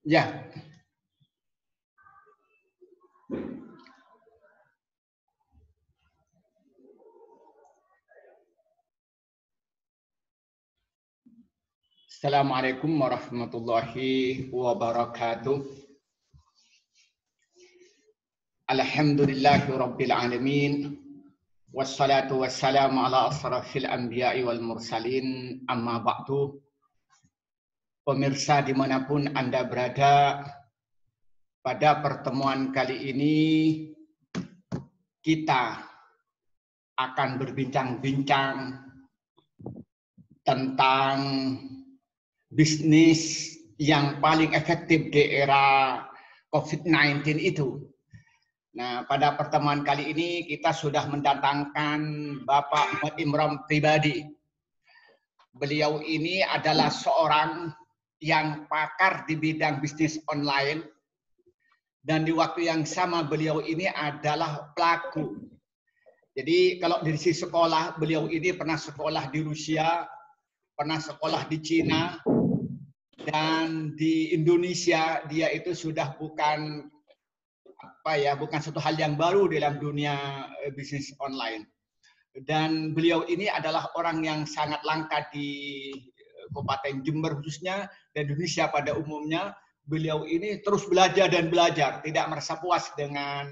Ya, Assalamualaikum warahmatullahi wabarakatuh. Alhamdulillahi rabbil alamin. Wassalatu wassalamu ala asrafil anbiya'i wal mursalin. Amma ba'du. Pemirsa dimanapun Anda berada, pada pertemuan kali ini kita akan berbincang-bincang tentang bisnis yang paling efektif di era COVID-19 itu. Nah, pada pertemuan kali ini kita sudah mendatangkan Bapak Muhammad Imron pribadi. Beliau ini adalah seorang yang pakar di bidang bisnis online, dan di waktu yang sama beliau ini adalah pelaku. Jadi kalau dari sisi sekolah, beliau ini pernah sekolah di Rusia, pernah sekolah di Cina, dan di Indonesia dia itu sudah bukan satu hal yang baru dalam dunia bisnis online. Dan beliau ini adalah orang yang sangat langka di Kabupaten Jember khususnya dan Indonesia pada umumnya. Beliau ini terus belajar dan belajar, tidak merasa puas dengan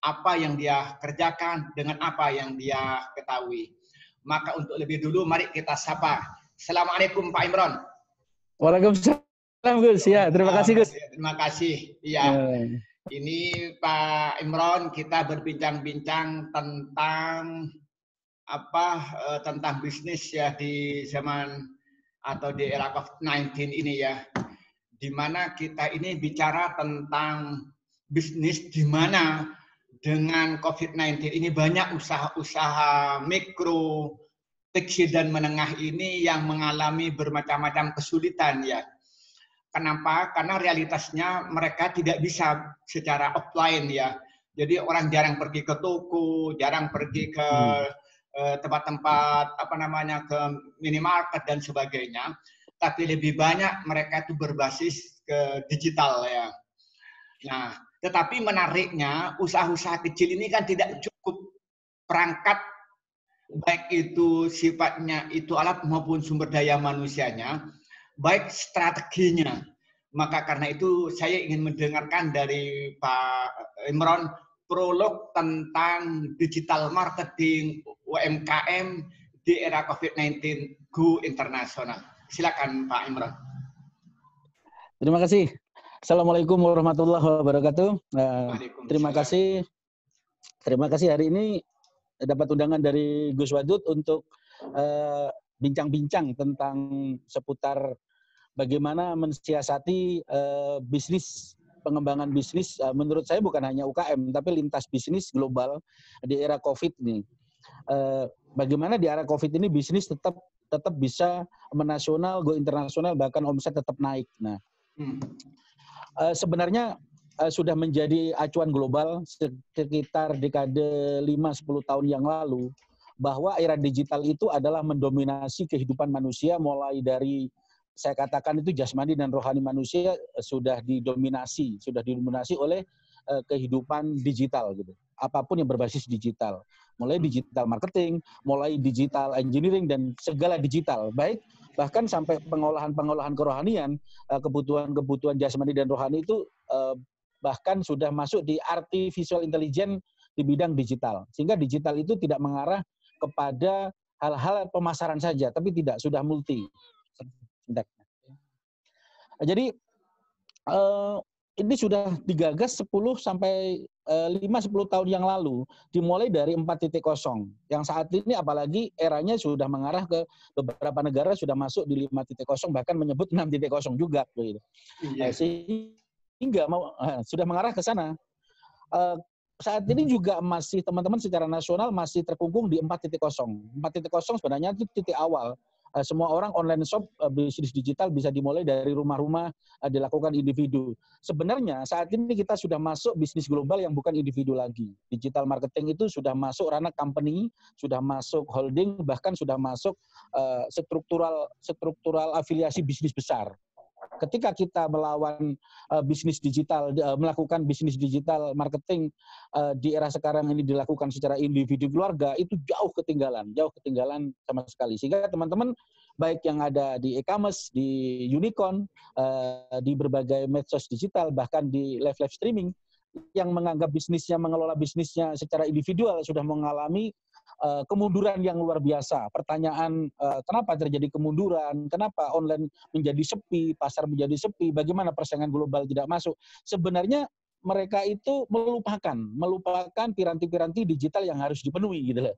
apa yang dia kerjakan, dengan apa yang dia ketahui. Maka untuk lebih dulu, mari kita sapa. Assalamualaikum Pak Imron. Waalaikumsalam Gus. Ya, terima kasih Gus. Terima kasih. Iya. Ini Pak Imron, kita berbincang-bincang tentang tentang bisnis ya di zaman atau di era COVID-19 ini ya. Di mana kita ini bicara tentang bisnis di mana dengan COVID-19 ini banyak usaha-usaha mikro, kecil dan menengah ini yang mengalami bermacam-macam kesulitan ya. Kenapa? Karena realitasnya mereka tidak bisa secara offline ya. Jadi orang jarang pergi ke toko, jarang pergi ke tempat-tempat ke minimarket dan sebagainya. Tapi lebih banyak mereka itu berbasis ke digital ya. Nah, tetapi menariknya usaha-usaha kecil ini kan tidak cukup perangkat, baik itu sifatnya itu alat maupun sumber daya manusianya, baik strateginya. Maka karena itu saya ingin mendengarkan dari Pak Imron prolog tentang digital marketing UMKM di era COVID-19 Go Internasional. Silakan Pak Imron. Terima kasih. Assalamualaikum warahmatullahi wabarakatuh. Terima kasih hari ini dapat undangan dari Gus Wadud untuk bincang-bincang tentang seputar bagaimana mensiasati bisnis, pengembangan bisnis. Menurut saya bukan hanya UKM, tapi lintas bisnis global di era COVID ini. Bagaimana di era COVID ini bisnis tetap bisa menasional, go internasional, bahkan omset tetap naik. Nah, sebenarnya sudah menjadi acuan global sekitar dekade 5-10 tahun yang lalu, bahwa era digital itu adalah mendominasi kehidupan manusia, mulai dari saya katakan itu jasmani dan rohani manusia sudah didominasi oleh kehidupan digital gitu. Apapun yang berbasis digital, mulai digital marketing, mulai digital engineering dan segala digital, bahkan sampai pengolahan kerohanian, kebutuhan jasmani dan rohani itu bahkan sudah masuk di artificial intelligence di bidang digital. Sehingga digital itu tidak mengarah kepada hal-hal pemasaran saja, tapi sudah multi. Jadi ini sudah digagas 5-10 tahun yang lalu, dimulai dari 4.0 yang saat ini apalagi eranya sudah mengarah ke beberapa negara, sudah masuk di 5.0, bahkan menyebut 6.0 juga begitu. Sehingga sudah mengarah ke sana. Saat ini juga masih teman-teman secara nasional masih terkungkung di 4.0. 4.0 sebenarnya itu titik awal. Semua orang online shop, bisnis digital bisa dimulai dari rumah-rumah, dilakukan individu. Sebenarnya saat ini kita sudah masuk bisnis global yang bukan individu lagi. Digital marketing itu sudah masuk ranah company, sudah masuk holding, bahkan sudah masuk struktural afiliasi bisnis besar. Ketika kita melawan bisnis digital, melakukan bisnis digital marketing di era sekarang ini dilakukan secara individu keluarga, itu jauh ketinggalan sama sekali. Sehingga teman-teman baik yang ada di e-commerce, di unicorn, di berbagai medsos digital, bahkan di live streaming, yang menganggap bisnisnya, mengelola bisnisnya secara individual sudah mengalami kemunduran yang luar biasa. Pertanyaan kenapa terjadi kemunduran, kenapa online menjadi sepi, pasar menjadi sepi, bagaimana persaingan global tidak masuk. Sebenarnya mereka itu melupakan piranti-piranti digital yang harus dipenuhi gitu loh.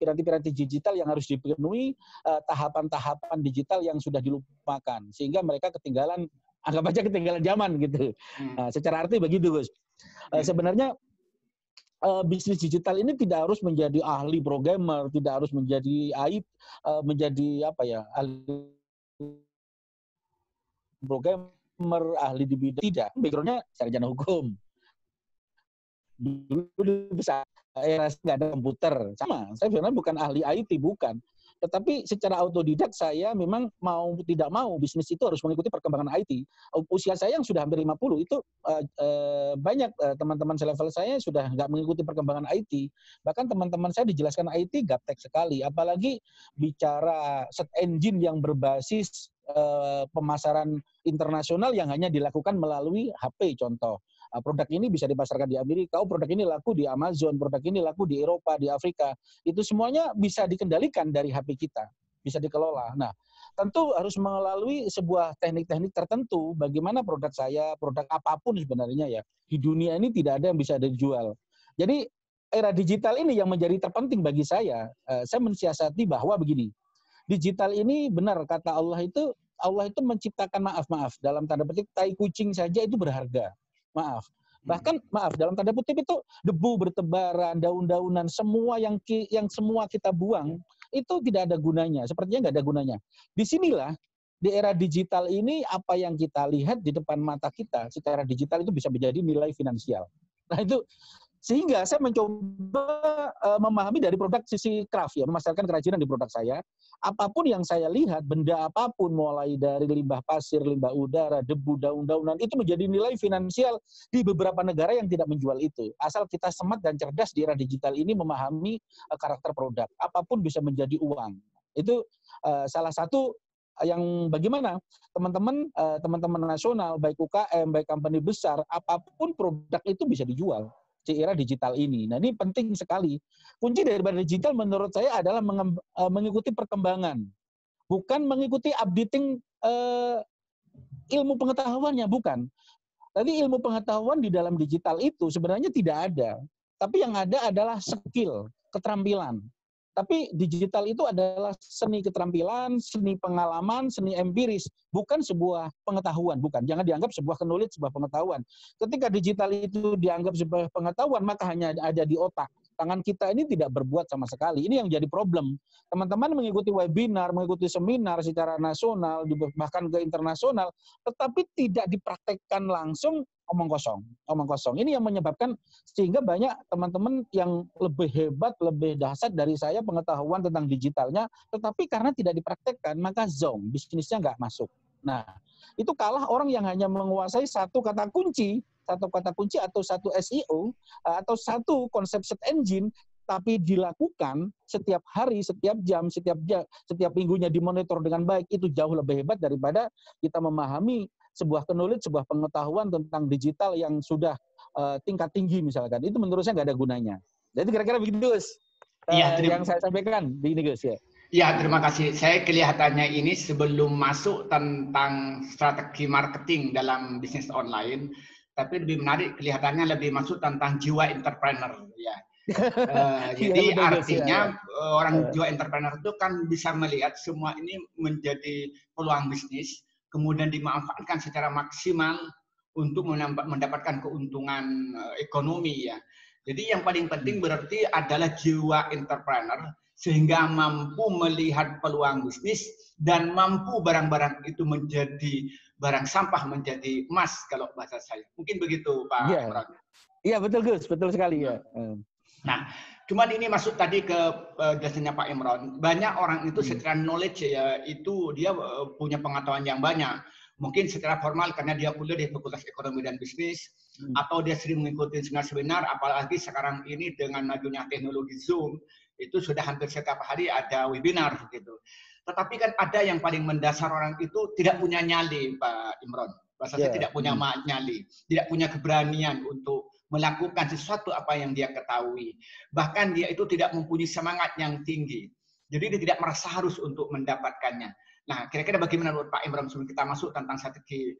Piranti-piranti digital yang harus dipenuhi, tahapan-tahapan digital yang sudah dilupakan, sehingga mereka ketinggalan, anggap aja ketinggalan zaman gitu. Nah, secara arti begitu, Gus. Sebenarnya bisnis digital ini tidak harus menjadi ahli programmer, tidak harus menjadi menjadi ahli programmer, ahli di bidang, tidak. Background-nya sarjana hukum. Dulu besar era nggak ada komputer, sama. Saya sebenarnya bukan ahli IT, bukan. Tetapi secara autodidak saya memang tidak mau bisnis itu harus mengikuti perkembangan IT. Usia saya yang sudah hampir 50 itu banyak teman-teman selevel saya sudah nggak mengikuti perkembangan IT. Bahkan teman-teman saya dijelaskan IT gaptek sekali. Apalagi bicara search engine yang berbasis pemasaran internasional yang hanya dilakukan melalui HP contoh. Produk ini bisa dipasarkan di Amerika, produk ini laku di Amazon, produk ini laku di Eropa, di Afrika. Itu semuanya bisa dikendalikan dari HP kita, bisa dikelola. Nah, tentu harus melalui sebuah teknik-teknik tertentu bagaimana produk saya, produk apapun sebenarnya ya, di dunia ini tidak ada yang bisa dijual. Jadi era digital ini yang menjadi terpenting bagi saya mensiasati bahwa begini, digital ini benar kata Allah itu menciptakan maaf dalam tanda petik tai kucing saja itu berharga. Maaf. Bahkan dalam tanda kutip itu debu bertebaran, daun-daunan, semua yang semua kita buang itu tidak ada gunanya. Sepertinya nggak ada gunanya. Disinilah di era digital ini apa yang kita lihat di depan mata kita secara digital itu bisa menjadi nilai finansial. Nah itu sehingga saya mencoba memahami dari produk sisi craft ya, memasarkan kerajinan di produk saya. Apapun yang saya lihat, benda apapun mulai dari limbah pasir, limbah udara, debu, daun-daunan, itu menjadi nilai finansial di beberapa negara yang tidak menjual itu. Asal kita smart dan cerdas di era digital ini memahami karakter produk. Apapun bisa menjadi uang. Itu salah satu yang bagaimana teman-teman nasional, baik UKM, baik company besar, apapun produk itu bisa dijual di era digital ini. Nah ini penting sekali. Kunci daripada digital menurut saya adalah mengikuti perkembangan. Bukan mengikuti updating ilmu pengetahuannya, bukan. Tadi ilmu pengetahuan di dalam digital itu sebenarnya tidak ada. Tapi yang ada adalah skill, keterampilan. Tapi digital itu adalah seni keterampilan, seni pengalaman, seni empiris, bukan sebuah pengetahuan, bukan. Jangan dianggap sebuah knowledge, sebuah pengetahuan. Ketika digital itu dianggap sebuah pengetahuan, maka hanya ada di otak. Tangan kita ini tidak berbuat sama sekali. Ini yang jadi problem. Teman-teman mengikuti webinar, mengikuti seminar secara nasional, bahkan ke internasional, tetapi tidak dipraktekkan langsung, omong kosong. Ini yang menyebabkan sehingga banyak teman-teman yang lebih hebat, lebih dahsyat dari saya pengetahuan tentang digitalnya, tetapi karena tidak dipraktekkan, maka zonk, bisnisnya nggak masuk. Nah, itu kalah orang yang hanya menguasai satu kata kunci atau satu SEO, atau satu konsep search engine, tapi dilakukan setiap hari, setiap jam, setiap minggunya dimonitor dengan baik, itu jauh lebih hebat daripada kita memahami sebuah knowledge, sebuah pengetahuan tentang digital yang sudah tingkat tinggi misalkan. Itu menurut saya nggak ada gunanya. Jadi kira-kira begitu, Gus. Yang saya sampaikan di ini, Gus. Ya. Ya, terima kasih. Saya kelihatannya ini sebelum masuk tentang strategi marketing dalam bisnis online, tapi lebih menarik kelihatannya lebih masuk tentang jiwa entrepreneur. Ya. Jadi artinya orang jiwa entrepreneur itu kan bisa melihat semua ini menjadi peluang bisnis, kemudian dimanfaatkan secara maksimal untuk mendapatkan keuntungan ekonomi ya. Jadi yang paling penting berarti adalah jiwa entrepreneur sehingga mampu melihat peluang bisnis dan mampu barang-barang itu menjadi barang sampah menjadi emas kalau bahasa saya. Mungkin begitu Pak Imran. Iya betul Gus, betul sekali ya. Nah, cuman ini masuk tadi ke jasanya Pak Imran. Banyak orang itu secara knowledge ya itu dia punya pengetahuan yang banyak. Mungkin secara formal karena dia kuliah di Fakultas Ekonomi dan Bisnis, atau dia sering mengikuti seminar-seminar, apalagi sekarang ini dengan majunya teknologi Zoom, itu sudah hampir setiap hari ada webinar gitu. Tetapi kan ada yang paling mendasar, orang itu tidak punya nyali, Pak Imron. Bahasa saya tidak punya nyali, tidak punya keberanian untuk melakukan sesuatu apa yang dia ketahui. Bahkan dia itu tidak mempunyai semangat yang tinggi. Jadi dia tidak merasa harus untuk mendapatkannya. Nah, kira-kira bagaimana menurut Pak Imron sebelum kita masuk tentang strategi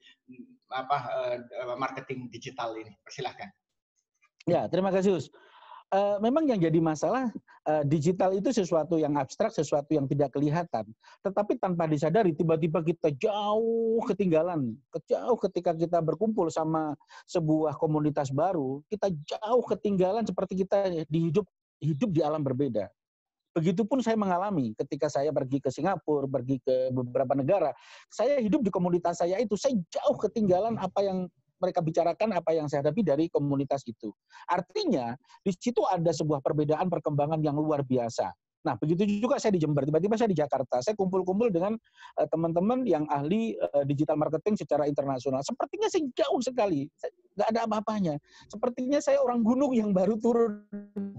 marketing digital ini? Persilahkan. Ya, terima kasih, Us. Memang yang jadi masalah, digital itu sesuatu yang abstrak, sesuatu yang tidak kelihatan. Tetapi tanpa disadari, tiba-tiba kita jauh ketinggalan. Jauh ketika kita berkumpul sama sebuah komunitas baru, kita jauh ketinggalan seperti kita hidup di alam berbeda. Begitupun saya mengalami ketika saya pergi ke Singapura, pergi ke beberapa negara. Saya hidup di komunitas saya itu, saya jauh ketinggalan apa yang mereka bicarakan, apa yang saya hadapi dari komunitas itu. Artinya, di situ ada sebuah perbedaan perkembangan yang luar biasa. Nah, begitu juga saya di Jember, tiba-tiba saya di Jakarta. Saya kumpul-kumpul dengan teman-teman yang ahli digital marketing secara internasional. Sepertinya saya jauh sekali, nggak ada apa-apanya. Sepertinya saya orang gunung yang baru turun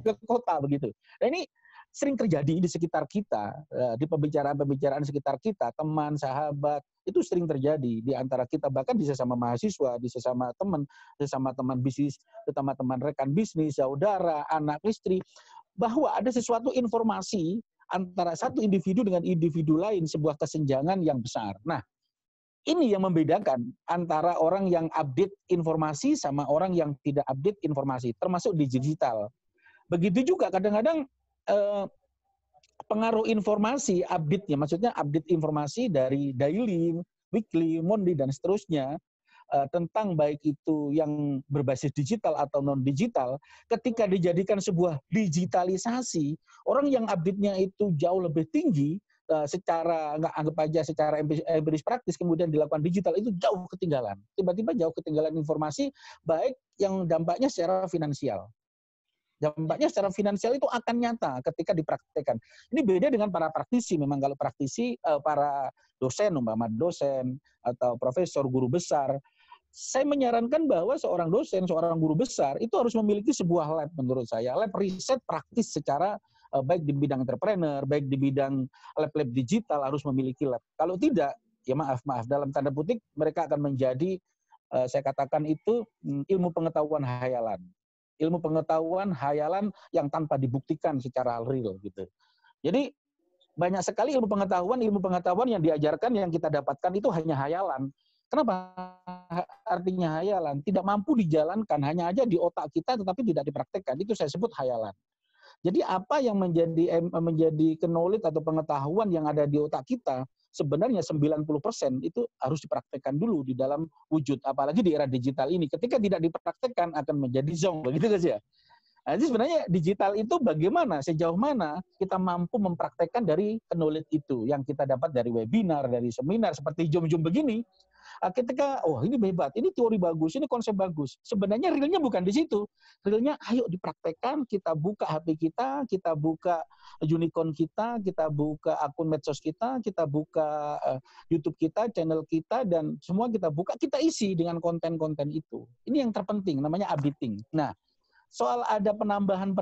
ke kota, begitu. Nah, ini sering terjadi di sekitar kita, di pembicaraan-pembicaraan sekitar kita, teman, sahabat, itu sering terjadi di antara kita, bahkan di sesama mahasiswa, di sesama teman bisnis, sesama teman rekan bisnis, saudara, anak, istri, bahwa ada sesuatu informasi antara satu individu dengan individu lain, sebuah kesenjangan yang besar. Nah, ini yang membedakan antara orang yang update informasi sama orang yang tidak update informasi, termasuk di digital. Begitu juga kadang-kadang pengaruh informasi, update-nya, maksudnya update informasi dari daily, weekly, monthly, dan seterusnya, tentang baik itu yang berbasis digital atau non-digital, ketika dijadikan sebuah digitalisasi, orang yang update-nya itu jauh lebih tinggi, secara, nggak anggap aja secara empiris praktis, kemudian dilakukan digital, itu jauh ketinggalan. Tiba-tiba jauh ketinggalan informasi, baik yang dampaknya secara finansial. Dampaknya secara finansial itu akan nyata ketika dipraktekkan. Ini beda dengan para praktisi. Memang kalau praktisi, para dosen, umpama dosen atau profesor, guru besar, saya menyarankan bahwa seorang dosen, seorang guru besar itu harus memiliki sebuah lab, menurut saya, lab riset praktis secara baik di bidang entrepreneur, baik di bidang lab-lab digital harus memiliki lab. Kalau tidak, ya maaf dalam tanda petik mereka akan menjadi, saya katakan itu ilmu pengetahuan hayalan. Ilmu pengetahuan hayalan yang tanpa dibuktikan secara real gitu. Jadi banyak sekali ilmu pengetahuan yang diajarkan, yang kita dapatkan itu hanya hayalan. Kenapa artinya hayalan? Tidak mampu dijalankan, hanya aja di otak kita tetapi tidak dipraktekkan. Itu saya sebut hayalan. Jadi apa yang menjadi knowledge atau pengetahuan yang ada di otak kita, sebenarnya 90% itu harus dipraktekkan dulu di dalam wujud, apalagi di era digital ini. Ketika tidak dipraktekkan akan menjadi zong, begitu guys ya. Nah, jadi sebenarnya digital itu bagaimana, sejauh mana kita mampu mempraktekkan dari knowledge itu yang kita dapat dari webinar, dari seminar seperti Zoom begini. Ketika, oh ini hebat, ini teori bagus, ini konsep bagus. Sebenarnya realnya bukan di situ. Realnya ayo dipraktekkan, kita buka HP kita buka unicorn kita buka akun medsos kita buka YouTube kita, channel kita, dan semua kita buka, kita isi dengan konten-konten itu. Ini yang terpenting, namanya updating. Nah, soal ada penambahan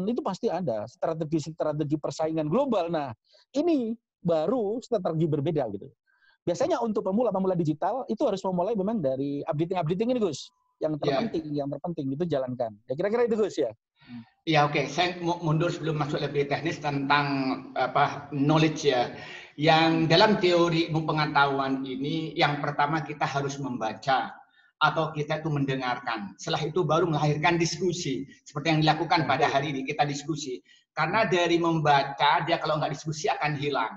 itu pasti ada, strategi persaingan global. Nah, ini baru strategi berbeda gitu. Biasanya untuk pemula digital itu harus memulai memang dari updating ini, Gus. Yang terpenting itu jalankan. Ya kira-kira itu, Gus ya. Ya oke, saya mundur sebelum masuk lebih teknis tentang knowledge ya. Yang dalam teori ilmu pengetahuan ini, yang pertama kita harus membaca atau kita itu mendengarkan. Setelah itu baru melahirkan diskusi. Seperti yang dilakukan pada hari ini, kita diskusi. Karena dari membaca, dia kalau nggak diskusi akan hilang.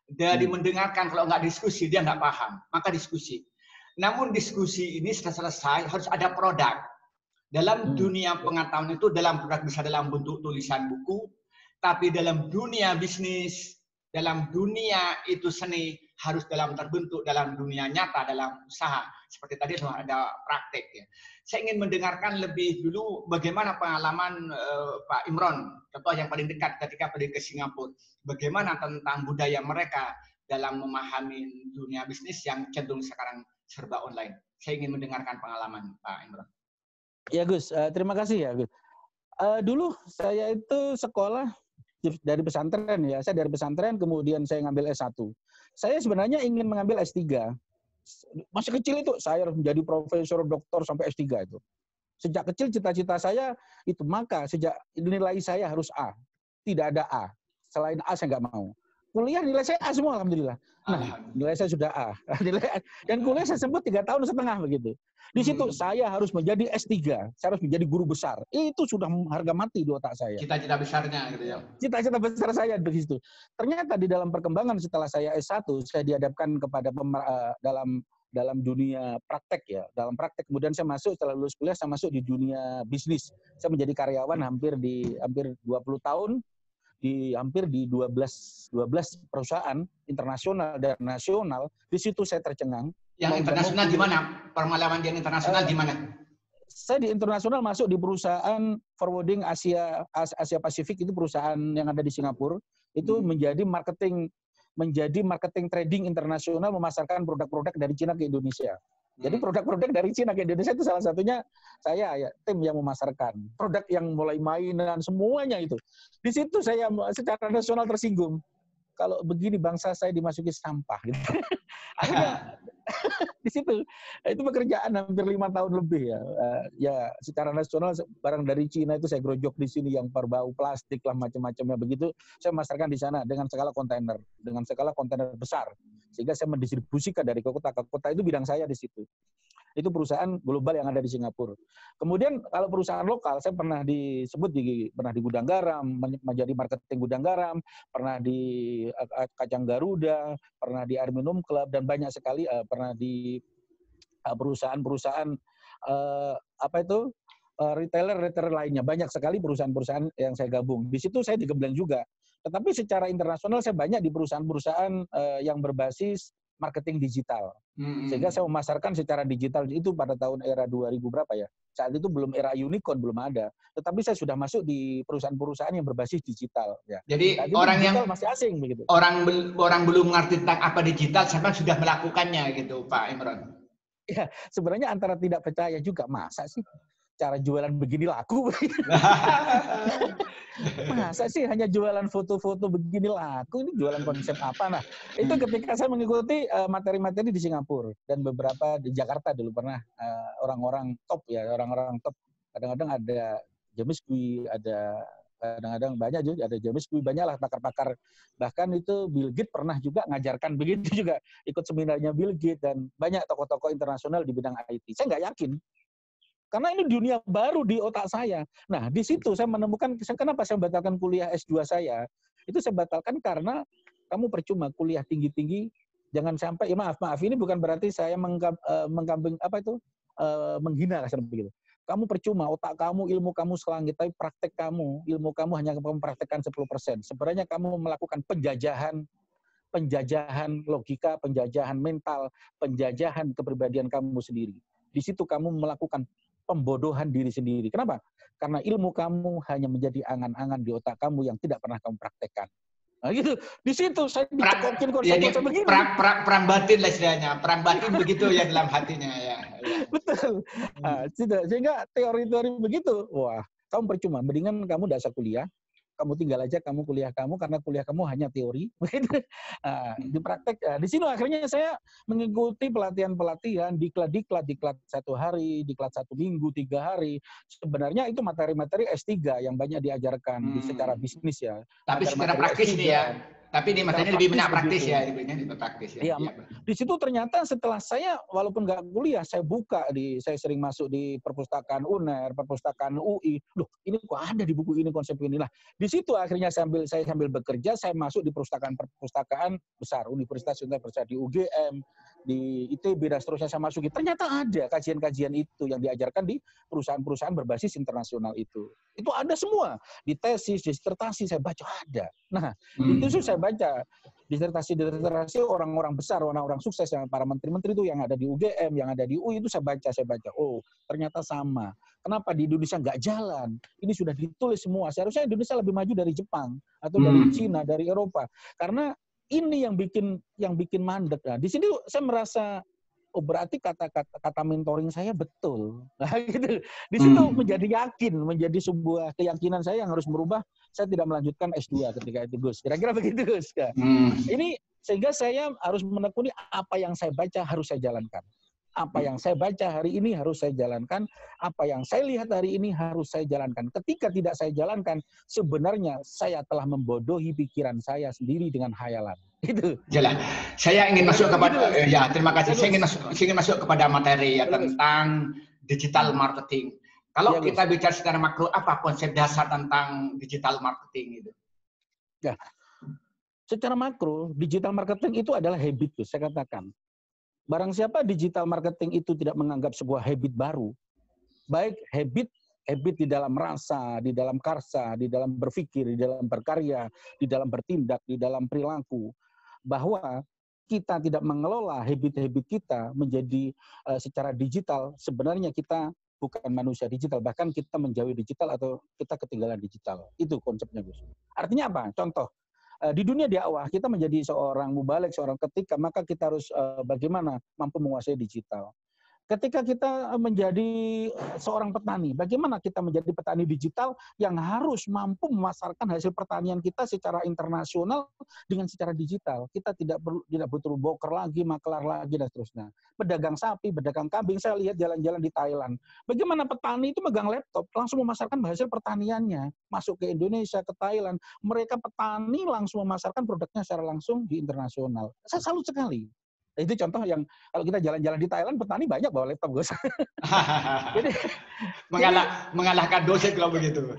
Dari mendengarkan, kalau nggak diskusi, dia nggak paham. Maka diskusi. Namun diskusi ini setelah selesai, harus ada produk. Dalam dunia pengetahuan itu, dalam produk bisa dalam bentuk tulisan buku, tapi dalam dunia bisnis, dalam dunia itu seni, harus terbentuk dalam dunia nyata, dalam usaha. Seperti tadi ada praktek ya. Saya ingin mendengarkan lebih dulu bagaimana pengalaman Pak Imron, contoh yang paling dekat ketika pergi ke Singapura. Bagaimana tentang budaya mereka, dalam memahami dunia bisnis yang cenderung sekarang serba online? Saya ingin mendengarkan pengalaman Pak Imron. Ya Gus, terima kasih ya Gus. Dulu saya itu sekolah dari pesantren ya. Saya dari pesantren kemudian saya ngambil S1. Saya sebenarnya ingin mengambil S3. Masih kecil itu saya harus menjadi profesor, doktor sampai S3 itu. Sejak kecil cita-cita saya itu, maka sejak nilai saya harus A. Tidak ada A. Selain A saya nggak mau. Kuliah nilai saya A semua alhamdulillah. Nah, nilai saya sudah A. Dan kuliah saya sebut 3,5 tahun begitu. Di situ saya harus menjadi S3, saya harus menjadi guru besar. Itu sudah harga mati di otak saya. Cita-cita besarnya gitu ya. Cita-cita besar saya di situ. Ternyata di dalam perkembangan setelah saya S1, saya dihadapkan kepada dalam dunia praktek ya. Dalam praktek kemudian saya masuk setelah lulus kuliah saya masuk di dunia bisnis. Saya menjadi karyawan hampir 20 tahun di hampir di 12 perusahaan internasional dan nasional. Di situ saya tercengang. Yang internasional di mana? Pengalaman yang internasional di mana? Saya di internasional masuk di perusahaan forwarding Asia Pasifik, itu perusahaan yang ada di Singapura. Itu menjadi marketing trading internasional, memasarkan produk-produk dari Cina ke Indonesia. Jadi produk-produk dari Cina ke Indonesia itu salah satunya saya ya, tim yang memasarkan. Produk yang mulai mainan semuanya itu. Di situ saya secara nasional tersinggung. Kalau begini bangsa saya dimasuki sampah gitu. Akhirnya di situ itu pekerjaan hampir 5 tahun lebih ya. Ya secara nasional barang dari Cina itu saya grojok di sini yang berbau plastik lah macam-macamnya begitu. Saya memasarkan di sana dengan skala kontainer besar. Sehingga saya mendistribusikan dari kota ke kota, itu bidang saya di situ. Itu perusahaan global yang ada di Singapura. Kemudian kalau perusahaan lokal, saya pernah di Gudang Garam, menjadi marketing Gudang Garam, pernah di Kacang Garuda, pernah di Arminum Club, dan banyak sekali pernah di perusahaan-perusahaan retailer lainnya. Banyak sekali perusahaan-perusahaan yang saya gabung. Di situ saya digembleng juga. Tetapi secara internasional saya banyak di perusahaan-perusahaan yang berbasis marketing digital. Sehingga saya memasarkan secara digital itu pada tahun era 2000 berapa ya. Saat itu belum era unicorn, belum ada. Tetapi saya sudah masuk di perusahaan-perusahaan yang berbasis digital. Ya. Jadi orang yang masih asing begitu. Orang belum mengerti tentang apa digital, sampai sudah melakukannya gitu, Pak Imron. Ya, sebenarnya antara tidak percaya juga, masa sih cara jualan begini laku? Masa sih hanya jualan foto-foto begini laku? Ini jualan konsep apa? Nah, itu ketika saya mengikuti materi-materi di Singapura dan beberapa di Jakarta dulu pernah orang-orang top ya, orang-orang top. Kadang-kadang ada James Kui, kadang-kadang banyak juga, ada James Kui, banyaklah pakar-pakar. Bahkan itu Bill Gates pernah juga ngajarkan begitu juga, ikut seminarnya Bill Gates dan banyak tokoh-tokoh internasional di bidang IT. Saya nggak yakin. Karena ini dunia baru di otak saya. Nah, di situ saya menemukan, kenapa saya batalkan kuliah S2 saya. Itu saya batalkan karena kamu percuma kuliah tinggi-tinggi, jangan sampai, ya maaf, ini bukan berarti saya menghina kasar begitu. Kamu percuma, otak kamu, ilmu kamu selangit, tapi praktek kamu, ilmu kamu hanya kamu praktekkan 10%. Sebenarnya kamu melakukan penjajahan logika, penjajahan mental, penjajahan kepribadian kamu sendiri. Di situ kamu melakukan pembodohan diri sendiri. Kenapa? Karena ilmu kamu hanya menjadi angan-angan di otak kamu yang tidak pernah kamu praktekkan. Nah gitu. Di situ saya dicekokin konsep begini. Perang batin lah istilahnya. Perang batin begitu ya dalam hatinya ya. Betul. Nah, sehingga teori-teori begitu, wah, kamu percuma. Mendingan kamu dasar kuliah. Kamu tinggal aja kamu kuliah kamu, karena kuliah kamu hanya teori. Di praktek, di sini akhirnya saya mengikuti pelatihan-pelatihan, diklat 1 hari, diklat 1 minggu, 3 hari. Sebenarnya itu materi-materi S3 yang banyak diajarkan secara bisnis ya. Tapi secara praktis nih ya. Tapi ini materinya lebih banyak praktis ya, lebih praktis ya. Iya. Di situ ternyata setelah saya walaupun nggak kuliah, saya saya sering masuk di perpustakaan UNER, perpustakaan UI. Loh, ini kok ada di buku ini konsep inilah. Di situ akhirnya saya sambil bekerja, saya masuk di perpustakaan besar, universitas di UGM, di ITB dan seterusnya saya masuki. Ternyata ada kajian-kajian itu yang diajarkan di perusahaan-perusahaan berbasis internasional itu. Itu ada semua. Di tesis, disertasi saya baca ada. Nah, itu saya baca disertasi orang-orang besar, orang-orang sukses, yang para menteri-menteri itu yang ada di UGM, yang ada di UI itu saya baca. Oh, ternyata sama. Kenapa di Indonesia nggak jalan? Ini sudah ditulis semua. Seharusnya Indonesia lebih maju dari Jepang atau dari Cina, dari Eropa. Karena ini yang bikin mandek. Nah, di sini saya merasa oh berarti kata mentoring saya betul. Nah, gitu. Di situ menjadi yakin, menjadi sebuah keyakinan saya yang harus merubah. Saya tidak melanjutkan S2 ketika itu, Gus. Kira-kira begitu, Gus. Ini sehingga saya harus menekuni apa yang saya baca harus saya jalankan. Apa yang saya baca hari ini harus saya jalankan. Apa yang saya lihat hari ini harus saya jalankan. Ketika tidak saya jalankan, sebenarnya saya telah membodohi pikiran saya sendiri dengan khayalan. Itu. Jelas. Saya ingin masuk kepada ya terima kasih. Saya ingin masuk kepada materi ya tentang digital marketing. Kalau kita bicara secara makro, apa konsep dasar tentang digital marketing itu? Ya, secara makro, digital marketing itu adalah habit, saya katakan. Barang siapa digital marketing itu tidak menganggap sebuah habit baru, baik habit di dalam rasa, di dalam karsa, di dalam berpikir, di dalam berkarya, di dalam bertindak, di dalam perilaku, bahwa kita tidak mengelola habit-habit kita menjadi secara digital, sebenarnya kita bukan manusia digital, bahkan kita menjauhi digital atau kita ketinggalan digital. Itu konsepnya, Gus. Artinya apa? Contoh, di dunia dakwah kita menjadi seorang mubalik, seorang ketika, maka kita harus bagaimana mampu menguasai digital. Ketika kita menjadi seorang petani, bagaimana kita menjadi petani digital yang harus mampu memasarkan hasil pertanian kita secara internasional dengan secara digital. Kita tidak butuh broker lagi, makelar lagi, dan seterusnya. Pedagang sapi, pedagang kambing, saya lihat jalan-jalan di Thailand. Bagaimana petani itu megang laptop, langsung memasarkan hasil pertaniannya, masuk ke Indonesia, ke Thailand. Mereka petani langsung memasarkan produknya secara langsung di internasional. Saya salut sekali. Itu contoh yang kalau kita jalan-jalan di Thailand, petani banyak bawa laptop, Gus. Jadi, mengalahkan dosen kalau begitu.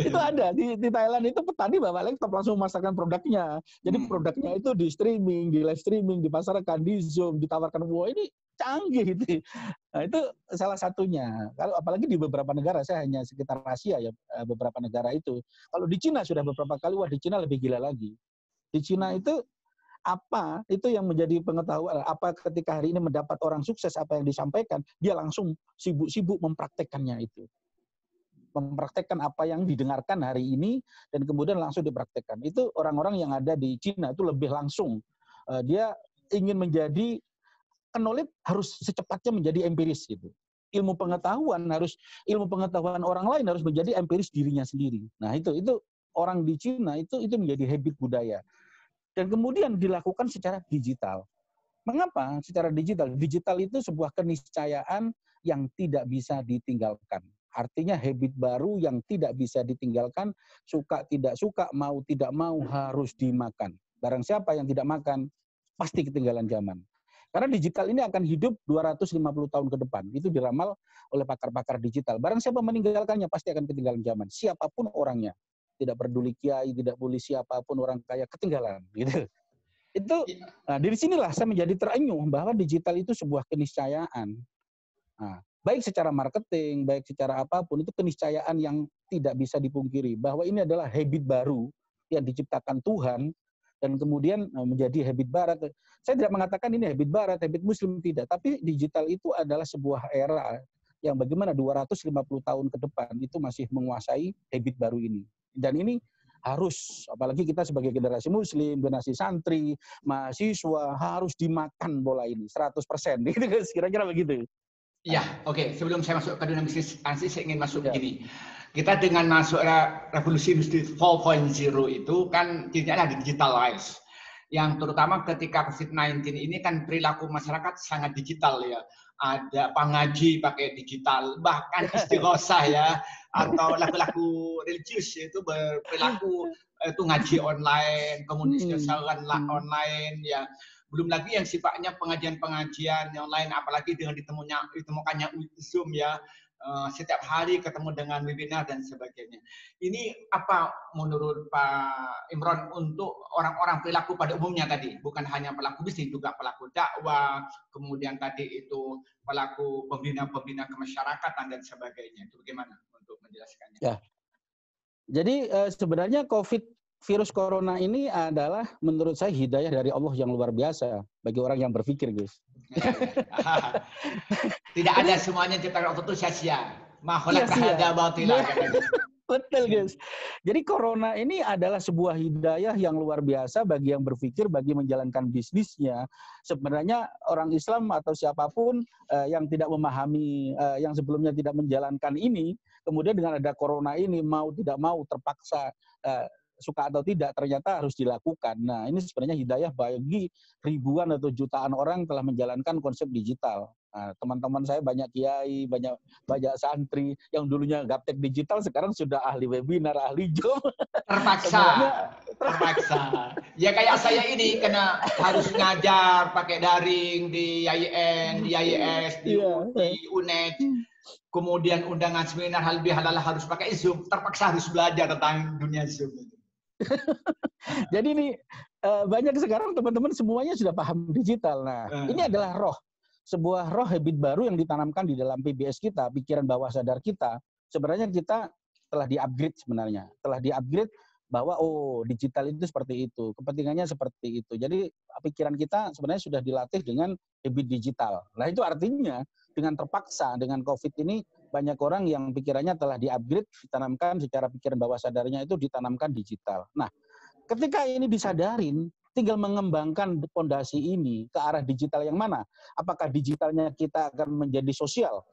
Itu ada di Thailand itu petani bawa laptop langsung memasarkan produknya. Jadi produknya itu di streaming, di live streaming, dipasarkan di Zoom, ditawarkan. Wah, ini canggih itu. Nah, itu salah satunya. Kalau apalagi di beberapa negara, saya hanya sekitar Asia ya, beberapa negara itu. Kalau di Cina sudah beberapa kali, wah di Cina lebih gila lagi. Di Cina itu apa itu yang menjadi pengetahuan, apa ketika hari ini mendapat orang sukses apa yang disampaikan, dia langsung sibuk-sibuk mempraktekkannya itu. Mempraktekkan apa yang didengarkan hari ini dan kemudian langsung dipraktekkan. Itu orang-orang yang ada di Cina itu lebih langsung. Dia ingin menjadi knowledge harus secepatnya menjadi empiris gitu. Ilmu pengetahuan orang lain harus menjadi empiris dirinya sendiri. Nah, itu orang di Cina itu menjadi habit budaya. Dan kemudian dilakukan secara digital. Mengapa secara digital? Digital itu sebuah keniscayaan yang tidak bisa ditinggalkan. Artinya habit baru yang tidak bisa ditinggalkan, suka tidak suka, mau tidak mau harus dimakan. Barang siapa yang tidak makan, pasti ketinggalan zaman. Karena digital ini akan hidup 250 tahun ke depan. Itu diramal oleh pakar-pakar digital. Barang siapa meninggalkannya, pasti akan ketinggalan zaman. Siapapun orangnya. Tidak peduli kiai, tidak peduli siapapun orang kaya, ketinggalan. Gitu. Nah, dari sinilah saya menjadi terenyuh bahwa digital itu sebuah keniscayaan. Nah, baik secara marketing, baik secara apapun, itu keniscayaan yang tidak bisa dipungkiri. Bahwa ini adalah habit baru yang diciptakan Tuhan, dan kemudian menjadi habit barat. Saya tidak mengatakan ini habit barat, habit muslim, tidak. Tapi digital itu adalah sebuah era yang bagaimana 250 tahun ke depan itu masih menguasai habit baru ini. Dan ini harus, apalagi kita sebagai generasi muslim, generasi santri, mahasiswa, harus dimakan bola ini 100%. Gitu, kira-kira begitu. Ya, oke. Sebelum saya masuk ke dunia bisnis, saya ingin masuk begini. Kita dengan masuk revolusi industri 4.0 itu kan intinya ada digitalize. Yang terutama ketika COVID-19 ini kan perilaku masyarakat sangat digital ya. Ada pengaji pakai digital, bahkan istighosah ya, atau laku-laku religius itu berperilaku itu ngaji online, komunikasi online ya. Belum lagi yang sifatnya pengajian-pengajian yang lain, apalagi dengan ditemukannya Zoom ya, setiap hari ketemu dengan webinar dan sebagainya. Ini apa menurut Pak Imron untuk orang-orang perilaku pada umumnya tadi, bukan hanya pelaku bisnis, juga pelaku dakwah, kemudian tadi itu pelaku pembina kemasyarakatan dan sebagainya. Itu bagaimana untuk menjelaskannya? Ya. Jadi sebenarnya virus corona ini adalah menurut saya hidayah dari Allah yang luar biasa bagi orang yang berpikir, guys. Tidak ada semuanya ciptaan Allah itu sia-sia. Makhluk terhadap batilah katanya. Betul, guys. Jadi corona ini adalah sebuah hidayah yang luar biasa bagi yang berpikir, bagi menjalankan bisnisnya. Sebenarnya orang Islam atau siapapun yang tidak memahami, yang sebelumnya tidak menjalankan ini, kemudian dengan ada corona ini mau tidak mau terpaksa suka atau tidak ternyata harus dilakukan. Nah, ini sebenarnya hidayah bagi ribuan atau jutaan orang telah menjalankan konsep digital. Nah, teman-teman saya banyak kiai, banyak santri yang dulunya gaptek digital sekarang sudah ahli webinar, ahli job. Terpaksa. Ya kayak saya ini karena harus ngajar pakai daring di IAIN, di IAS, di UNED. Kemudian undangan seminar halal bihalal harus pakai Zoom, terpaksa harus belajar tentang dunia Zoom. Jadi ini banyak sekarang teman-teman semuanya sudah paham digital. Nah, ini adalah sebuah roh habit baru yang ditanamkan di dalam PBS kita, pikiran bawah sadar kita. Sebenarnya kita telah di-upgrade sebenarnya. Telah di-upgrade bahwa digital itu seperti itu, kepentingannya seperti itu. Jadi pikiran kita sebenarnya sudah dilatih dengan habit digital. Nah, itu artinya dengan terpaksa dengan COVID ini banyak orang yang pikirannya telah di-upgrade, ditanamkan secara pikiran bawah sadarnya itu ditanamkan digital. Nah, ketika ini disadarin, tinggal mengembangkan fondasi ini ke arah digital yang mana. Apakah digitalnya kita akan menjadi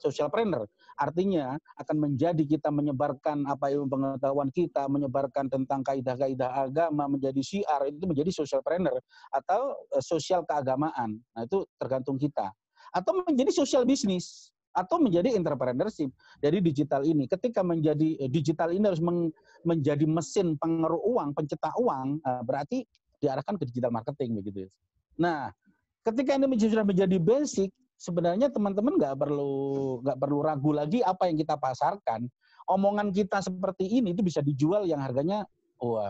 socialpreneur, artinya akan menjadi kita menyebarkan apa ilmu pengetahuan kita, menyebarkan tentang kaidah-kaidah agama, menjadi syiar, itu menjadi socialpreneur, atau sosial keagamaan. Nah, itu tergantung kita. Atau menjadi social business, atau menjadi entrepreneurship dari digital ini. Ketika menjadi digital ini harus menjadi mesin pengeru uang, pencetak uang, berarti diarahkan ke digital marketing begitu. Nah, ketika ini sudah menjadi basic, sebenarnya teman-teman nggak perlu ragu lagi apa yang kita pasarkan. Omongan kita seperti ini itu bisa dijual yang harganya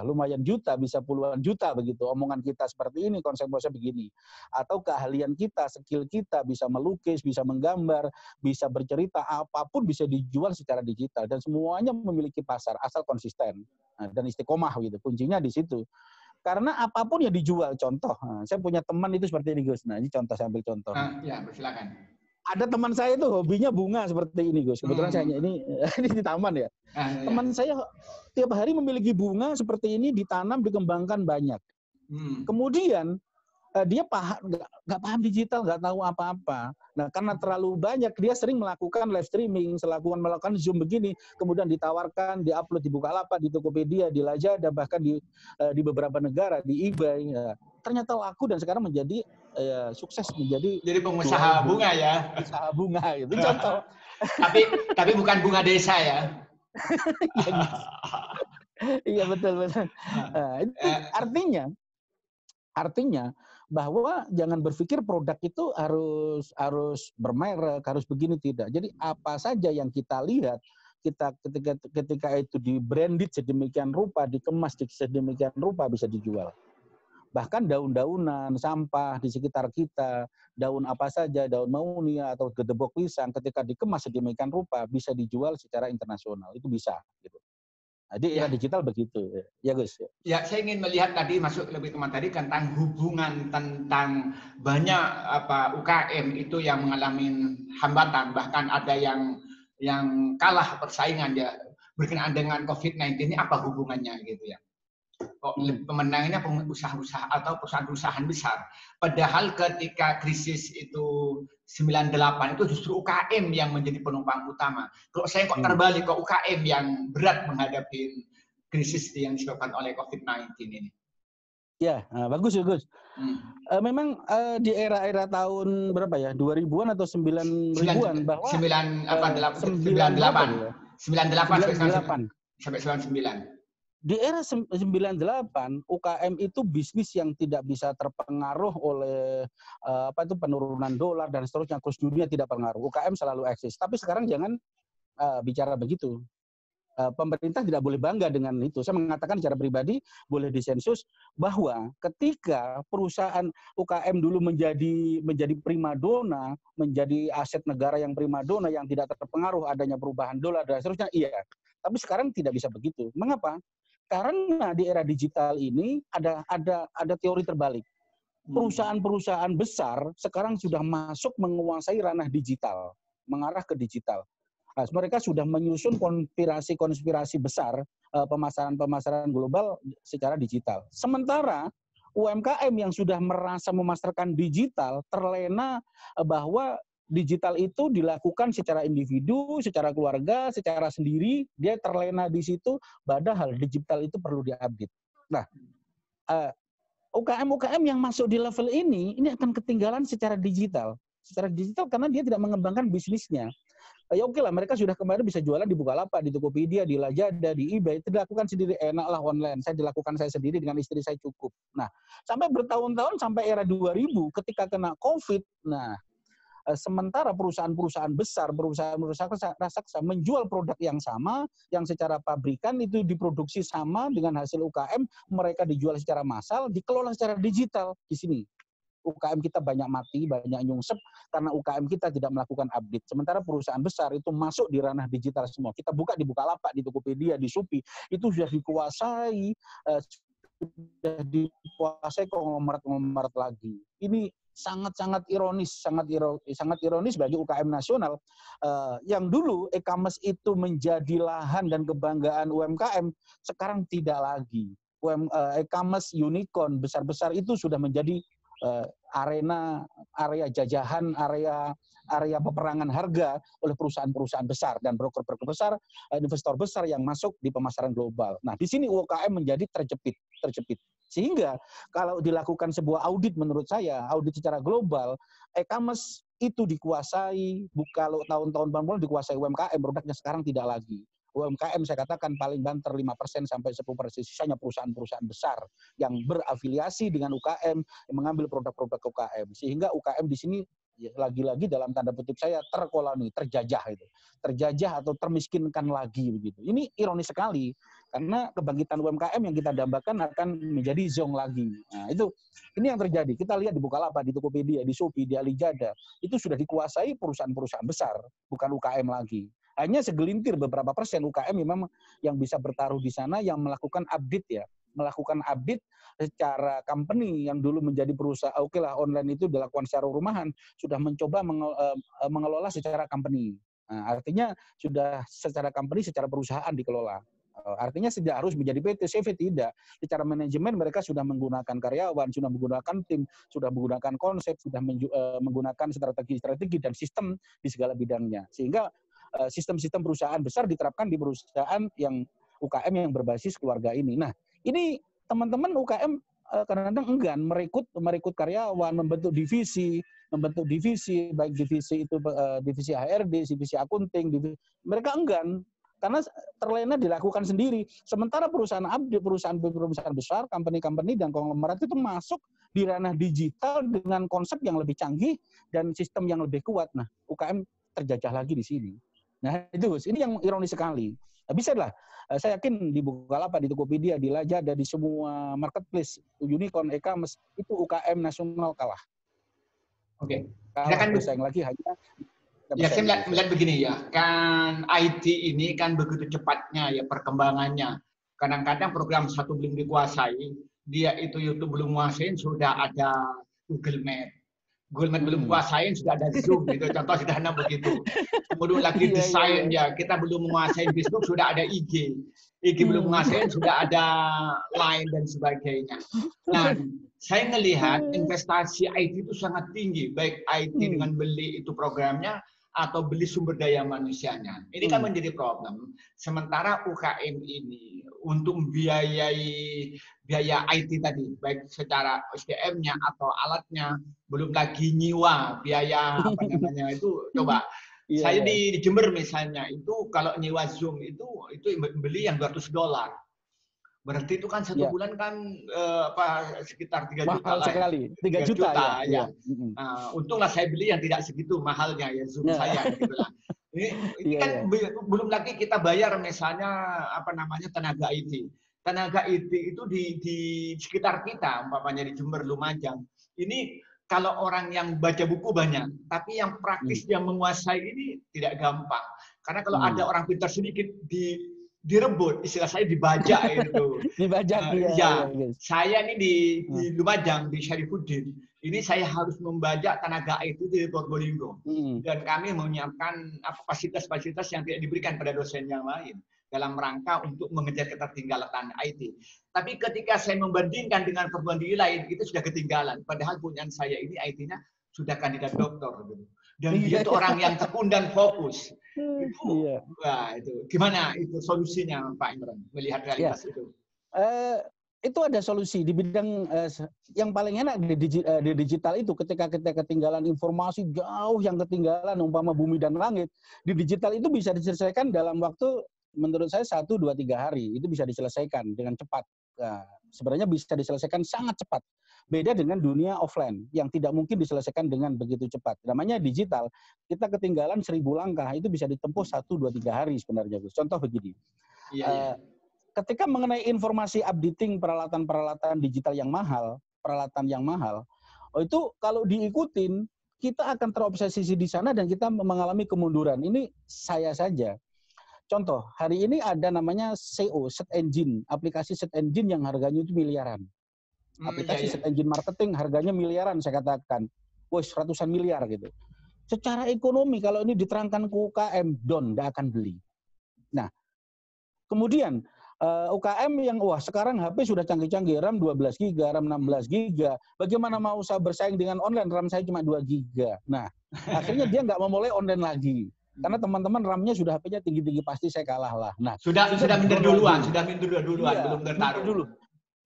lumayan juta, bisa puluhan juta begitu. Omongan kita seperti ini, konsep-konsep begini. Atau keahlian kita, skill kita bisa melukis, bisa menggambar, bisa bercerita, apapun bisa dijual secara digital dan semuanya memiliki pasar asal konsisten. Nah, dan istiqomah gitu. Kuncinya di situ. Karena apapun yang dijual, contoh, saya punya teman itu seperti ini, Gus. Nah, ini contoh, saya ambil contoh. Ya, silakan. Ada teman saya itu hobinya bunga seperti ini, Gus. Kebetulan saya ini di taman ya. Teman saya tiap hari memiliki bunga seperti ini, ditanam, dikembangkan banyak. Kemudian dia nggak paham digital, nggak tahu apa-apa. Nah, karena terlalu banyak, dia sering melakukan live streaming, melakukan Zoom begini, kemudian ditawarkan, diupload di Bukalapak, di Tokopedia, di Lazada, bahkan di beberapa negara, di eBay. Ya. Ternyata laku dan sekarang menjadi sukses, menjadi pengusaha bunga ya. Pengusaha bunga itu contoh. tapi bukan bunga desa ya. Iya betul. Itu artinya bahwa jangan berpikir produk itu harus bermerek, harus begini, tidak. Jadi apa saja yang kita lihat, kita ketika itu di-branded sedemikian rupa, dikemas sedemikian rupa, bisa dijual. Bahkan daun-daunan, sampah di sekitar kita, daun apa saja, daun maunia atau gedebok pisang, ketika dikemas sedemikian rupa bisa dijual secara internasional, itu bisa. Gitu. Jadi era digital begitu, ya Gus. Ya, saya ingin melihat tadi masuk lebih teman tadi tentang hubungan tentang banyak UKM itu yang mengalami hambatan, bahkan ada yang kalah persaingan ya berkenaan dengan COVID-19 ini apa hubungannya gitu ya. Kok pemenangnya pengusaha-usaha atau perusahaan-perusahaan besar. Padahal ketika krisis itu 98 itu justru UKM yang menjadi penumpang utama. Kalau saya kok terbalik ke UKM yang berat menghadapi krisis yang disebabkan oleh COVID-19 ini. Ya, bagus ya Gus. Memang di era-era tahun berapa ya? 2000-an atau 9000-an bahwa 98 sampai 99. Di era 98, UKM itu bisnis yang tidak bisa terpengaruh oleh penurunan dolar dan seterusnya, kurs dunia tidak pengaruh. UKM selalu eksis. Tapi sekarang jangan bicara begitu. Pemerintah tidak boleh bangga dengan itu. Saya mengatakan secara pribadi, boleh disensus bahwa ketika perusahaan UKM dulu menjadi primadona, menjadi aset negara yang primadona yang tidak terpengaruh adanya perubahan dolar dan seterusnya, iya. Tapi sekarang tidak bisa begitu. Mengapa? Karena di era digital ini ada teori terbalik. Perusahaan-perusahaan besar sekarang sudah masuk menguasai ranah digital, mengarah ke digital. Mereka sudah menyusun konspirasi besar pemasaran global secara digital. Sementara UMKM yang sudah merasa memasarkan digital terlena bahwa digital itu dilakukan secara individu, secara keluarga, secara sendiri, dia terlena di situ, padahal digital itu perlu diupdate. Nah, UKM-UKM yang masuk di level ini akan ketinggalan secara digital. Secara digital karena dia tidak mengembangkan bisnisnya. Ya oke lah, mereka sudah kemarin bisa jualan di Bukalapak, di Tokopedia, di Lazada, di eBay, itu dilakukan sendiri, enaklah online. Saya dilakukan saya sendiri dengan istri saya cukup. Nah, sampai bertahun-tahun, sampai era 2000, ketika kena COVID, nah, sementara perusahaan-perusahaan besar, perusahaan-perusahaan raksasa menjual produk yang sama, yang secara pabrikan itu diproduksi sama dengan hasil UKM, mereka dijual secara massal, dikelola secara digital di sini. UKM kita banyak mati, banyak nyungsep, karena UKM kita tidak melakukan update. Sementara perusahaan besar itu masuk di ranah digital semua. Kita buka di Bukalapak, di Tokopedia, di Shopee, itu sudah dikuasai konglomerat lagi. Ini sangat ironis bagi UKM nasional yang dulu e-commerce itu menjadi lahan dan kebanggaan UMKM, sekarang tidak lagi. E-commerce unicorn besar-besar itu sudah menjadi area jajahan, area peperangan harga oleh perusahaan-perusahaan besar dan broker-broker besar, investor besar yang masuk di pemasaran global. Nah, di sini UKM menjadi terjepit. Sehingga kalau dilakukan sebuah audit, menurut saya, audit secara global, e-commerce itu dikuasai, kalau tahun-tahun 80 dikuasai UMKM, produknya sekarang tidak lagi. UMKM saya katakan paling banter 5% sampai 10%, sisanya perusahaan-perusahaan besar yang berafiliasi dengan UKM, yang mengambil produk-produk UKM. Sehingga UKM di sini ya, lagi-lagi dalam tanda kutip saya terkoloni, terjajah itu. Terjajah atau termiskinkan lagi begitu. Ini ironis sekali karena kebangkitan UMKM yang kita dambakan akan menjadi zong lagi. Nah, ini yang terjadi. Kita lihat di Bukalapak, di Tokopedia, di Shopee, di Lazada, itu sudah dikuasai perusahaan-perusahaan besar, bukan UKM lagi. Hanya segelintir beberapa persen UKM memang yang bisa bertaruh di sana, yang melakukan update ya, melakukan update secara company yang dulu menjadi perusahaan, oke lah online itu dilakukan secara rumahan, sudah mencoba mengelola secara company. Nah, artinya sudah secara company, secara perusahaan dikelola. Artinya tidak harus menjadi PT, CV tidak. Secara manajemen mereka sudah menggunakan karyawan, sudah menggunakan tim, sudah menggunakan konsep, sudah menggunakan strategi-strategi dan sistem di segala bidangnya. Sehingga sistem-sistem perusahaan besar diterapkan di perusahaan yang UKM yang berbasis keluarga ini. Nah, ini teman-teman UKM kadang-kadang enggan merekrut karyawan, membentuk divisi, baik divisi itu divisi HRD, divisi akunting, mereka enggan karena terlena dilakukan sendiri. Sementara perusahaan besar, company dan konglomerat itu masuk di ranah digital dengan konsep yang lebih canggih dan sistem yang lebih kuat. Nah, UKM terjajah lagi di sini. Nah, ini yang ironis sekali. Bisa lah, saya yakin di Bukalapak, di Tokopedia, di Lazada, di semua marketplace, unicorn, e-commerce, itu UKM nasional kalah. Oke. Kalah bersaing lagi hanya. Ya, saya melihat begini ya, kan IT ini kan begitu cepatnya ya perkembangannya. Kadang-kadang program satu belum dikuasai, dia itu YouTube belum menguasain, sudah ada Google Map. Google Map belum kuasain, sudah ada Zoom, gitu. Contoh sederhana begitu. Kemudian lagi desain ya, kita belum menguasai Facebook, sudah ada IG. IG belum menguasai, sudah ada Line dan sebagainya. Nah, saya melihat investasi IT itu sangat tinggi, baik IT dengan beli itu programnya, atau beli sumber daya manusianya. Ini kan menjadi problem. Sementara UKM ini untuk membiayai biaya IT tadi, baik secara SDM-nya atau alatnya, belum lagi nyiwa biaya apa namanya itu. Coba saya di Jember misalnya itu kalau nyiwa Zoom itu beli yang $200. Berarti itu kan satu bulan kan sekitar 3 juta lah. Sekali. 3 juta ya. Nah, untunglah saya beli yang tidak segitu mahalnya ya Zoom saya gitu lah. Ini kan belum lagi kita bayar misalnya tenaga IT. Tenaga IT itu di sekitar kita, umpamanya di Jember, Lumajang. Ini kalau orang yang baca buku banyak, tapi yang praktis yang menguasai ini tidak gampang. Karena kalau ada orang pintar sedikit direbut, istilah saya dibajak itu. Dibajak Ya, guys. saya ini di Lumajang, di Syarifuddin. Ini saya harus membajak tenaga IT di Probolinggo. Dan kami menyiapkan fasilitas-fasilitas yang tidak diberikan pada dosen yang lain dalam rangka untuk mengejar ketertinggalan IT. Tapi ketika saya membandingkan dengan perguruan tinggi lain, itu sudah ketinggalan. Padahal punyaan saya ini IT-nya sudah kandidat doktor. Dan dia itu orang yang tekun dan fokus. Wah, itu gimana itu solusinya Pak Imran melihat realitas itu? Itu ada solusi di bidang yang paling enak di digital itu ketika kita ketinggalan informasi jauh yang ketinggalan umpama bumi dan langit, di digital itu bisa diselesaikan dalam waktu menurut saya 1, 2, 3 hari itu bisa diselesaikan dengan cepat. Nah, sebenarnya bisa diselesaikan sangat cepat. Beda dengan dunia offline yang tidak mungkin diselesaikan dengan begitu cepat. Namanya digital, kita ketinggalan 1000 langkah itu bisa ditempuh 1, 2, 3 hari sebenarnya, Gus. Contoh begini. Ketika mengenai informasi updating peralatan-peralatan digital yang mahal, itu kalau diikutin kita akan terobsesi di sana dan kita mengalami kemunduran. Ini saya saja. Contoh, hari ini ada namanya SEO, Search Engine, aplikasi Search Engine yang harganya itu miliaran. Aplikasi Search Engine marketing harganya miliaran saya katakan. Wes ratusan miliar gitu. Secara ekonomi kalau ini diterangkan ke UKM, tidak akan beli. Nah, kemudian UKM yang sekarang HP sudah canggih-canggih, RAM 12 GB, RAM 16 GB. Bagaimana mau saya bersaing dengan online, RAM saya cuma 2 GB. Nah, akhirnya dia nggak mau mulai online lagi. Karena teman-teman RAM-nya sudah HP-nya tinggi-tinggi, pasti saya kalah lah. Nah, sudah minder duluan, belum bertaruh.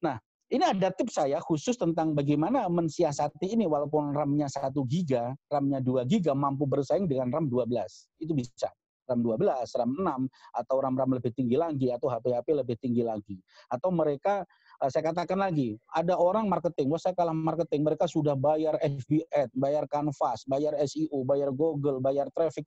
Nah, ini ada tips saya khusus tentang bagaimana mensiasati ini walaupun RAM-nya 1 GB, RAM-nya 2 GB mampu bersaing dengan RAM 12. Itu bisa. RAM 12, RAM 6, atau RAM lebih tinggi lagi, atau HP-HP lebih tinggi lagi. Atau mereka, saya katakan lagi, ada orang marketing, saya kalah marketing, mereka sudah bayar FB Ad, bayar Canvas, bayar SEO, bayar Google, bayar traffic,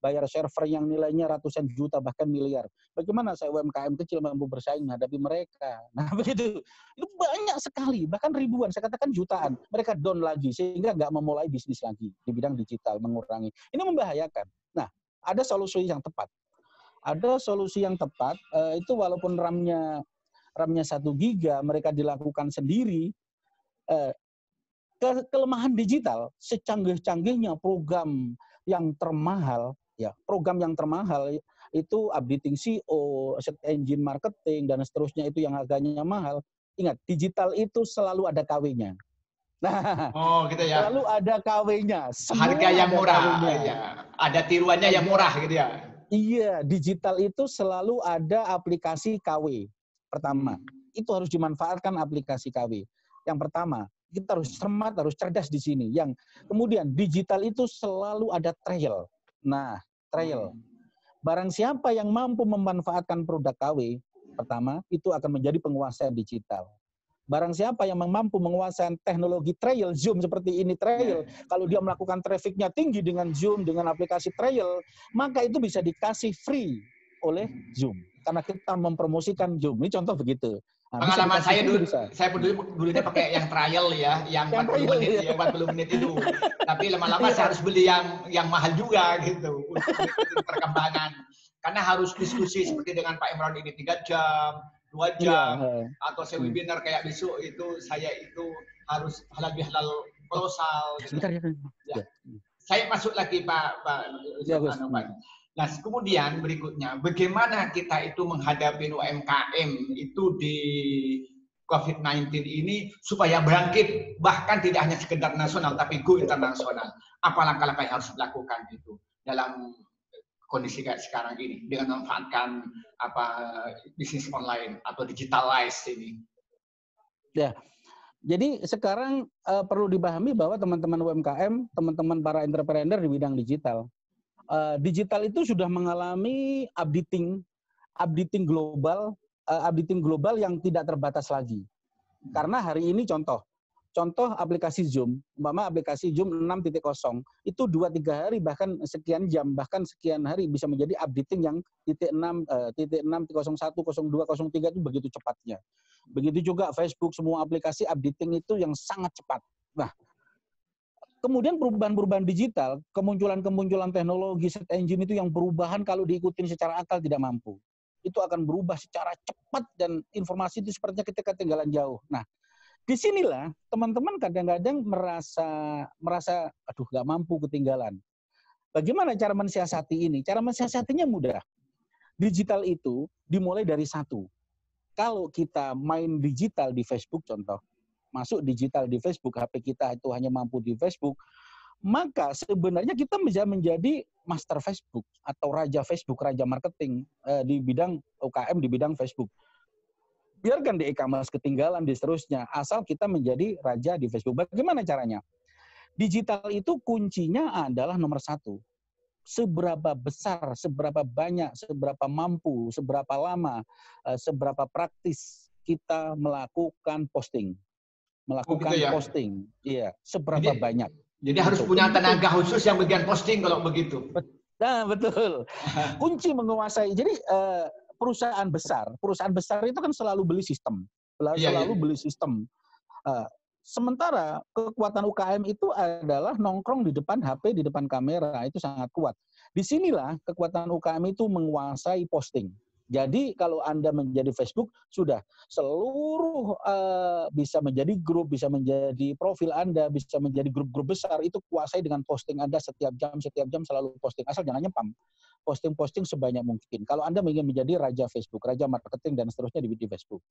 bayar server yang nilainya ratusan juta, bahkan miliar. Bagaimana saya UMKM kecil mampu bersaing menghadapi mereka? Nah, begitu. Itu banyak sekali, bahkan ribuan, saya katakan jutaan. Mereka down lagi, sehingga nggak memulai bisnis lagi di bidang digital, mengurangi. Ini membahayakan. Nah, ada solusi yang tepat. Itu walaupun RAM-nya 1 GB mereka dilakukan sendiri. Kelemahan digital secanggih-canggihnya program yang termahal itu updating SEO, search engine marketing dan seterusnya itu yang harganya mahal. Ingat, digital itu selalu ada KW-nya. Nah, gitu ya. Selalu ada KW-nya. Harga yang murah. Ya. Ada tiruannya yang murah gitu ya. Iya, digital itu selalu ada aplikasi KW. Pertama, itu harus dimanfaatkan aplikasi KW. Yang pertama, kita harus cermat, harus cerdas di sini. Yang kemudian digital itu selalu ada trial. Nah, trial. Barang siapa yang mampu memanfaatkan produk KW, pertama, itu akan menjadi penguasa digital. Barang siapa yang mampu menguasai teknologi trial, Zoom seperti ini trial, kalau dia melakukan trafficnya tinggi dengan Zoom, dengan aplikasi trial, maka itu bisa dikasih free oleh Zoom. Karena kita mempromosikan Zoom. Ini contoh begitu. Nah, pengalaman saya dulu, saya dulunya pakai yang trial ya, yang 40 menit, ya 40 menit itu. Tapi lama-lama saya harus beli yang mahal juga gitu untuk perkembangan. Karena harus diskusi seperti dengan Pak Imran ini 3 jam, 2 jam, atau saya webinar kayak besok itu saya itu harus halal bihalal kolosal. Gitu. Ya. Saya masuk lagi Pak. Nah, kemudian berikutnya, bagaimana kita itu menghadapi UMKM itu di COVID-19 ini supaya bangkit, bahkan tidak hanya sekedar nasional, tapi go internasional. Apa langkah-langkah yang harus dilakukan itu dalam kondisi kayak sekarang ini dengan memanfaatkan bisnis online atau digitalize ini? Ya, jadi sekarang perlu dipahami bahwa teman-teman UMKM, teman-teman para entrepreneur di bidang digital, digital itu sudah mengalami updating global yang tidak terbatas lagi. Karena hari ini contoh aplikasi Zoom, aplikasi Zoom 6.0 itu 2-3 hari bahkan sekian jam bahkan sekian hari bisa menjadi updating yang 6.01, 02, 03 itu begitu cepatnya. Begitu juga Facebook, semua aplikasi updating itu yang sangat cepat. Nah, kemudian perubahan digital, kemunculan teknologi search engine itu yang perubahan kalau diikutin secara akal tidak mampu. itu akan berubah secara cepat dan informasi itu sepertinya kita ketinggalan jauh. Nah, disinilah teman-teman kadang-kadang merasa aduh nggak mampu ketinggalan. Bagaimana cara mensiasati ini? Cara mensiasatinya mudah. Digital itu dimulai dari satu. Kalau kita main digital di Facebook contoh, masuk digital di Facebook, HP kita itu hanya mampu di Facebook, maka sebenarnya kita bisa menjadi master Facebook atau raja Facebook, raja marketing di bidang UKM, di bidang Facebook. Biarkan di e-commerce ketinggalan, di seterusnya, asal kita menjadi raja di Facebook. Bagaimana caranya? Digital itu kuncinya adalah nomor satu. Seberapa besar, seberapa banyak, seberapa mampu, seberapa lama, seberapa praktis kita melakukan posting. Melakukan gitu ya. posting. Iya, seberapa banyak. Jadi harus punya tenaga khusus yang bagian posting kalau begitu. Nah, betul. Kunci menguasai. Jadi perusahaan besar itu kan selalu beli sistem. Selalu beli sistem. Sementara kekuatan UKM itu adalah nongkrong di depan HP, di depan kamera, itu sangat kuat. Disinilah kekuatan UKM itu menguasai posting. Jadi kalau Anda menjadi Facebook, sudah seluruh bisa menjadi grup, bisa menjadi profil Anda, bisa menjadi grup-grup besar, itu kuasai dengan posting Anda setiap jam selalu posting. Asal jangan nyempam. Posting-posting sebanyak mungkin. Kalau Anda ingin menjadi raja Facebook, raja marketing, dan seterusnya di Facebook.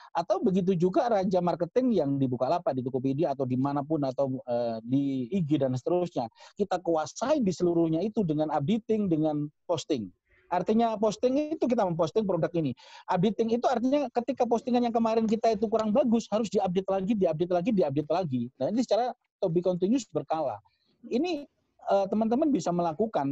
Atau begitu juga raja marketing yang di Bukalapak, di Tokopedia, atau dimanapun, atau di IG, dan seterusnya. Kita kuasai di seluruhnya itu dengan updating, dengan posting. Artinya posting itu kita memposting produk ini. Updating itu artinya ketika postingan yang kemarin kita itu kurang bagus, harus diupdate lagi. Nah ini secara to be continuous berkala. Ini teman-teman bisa melakukan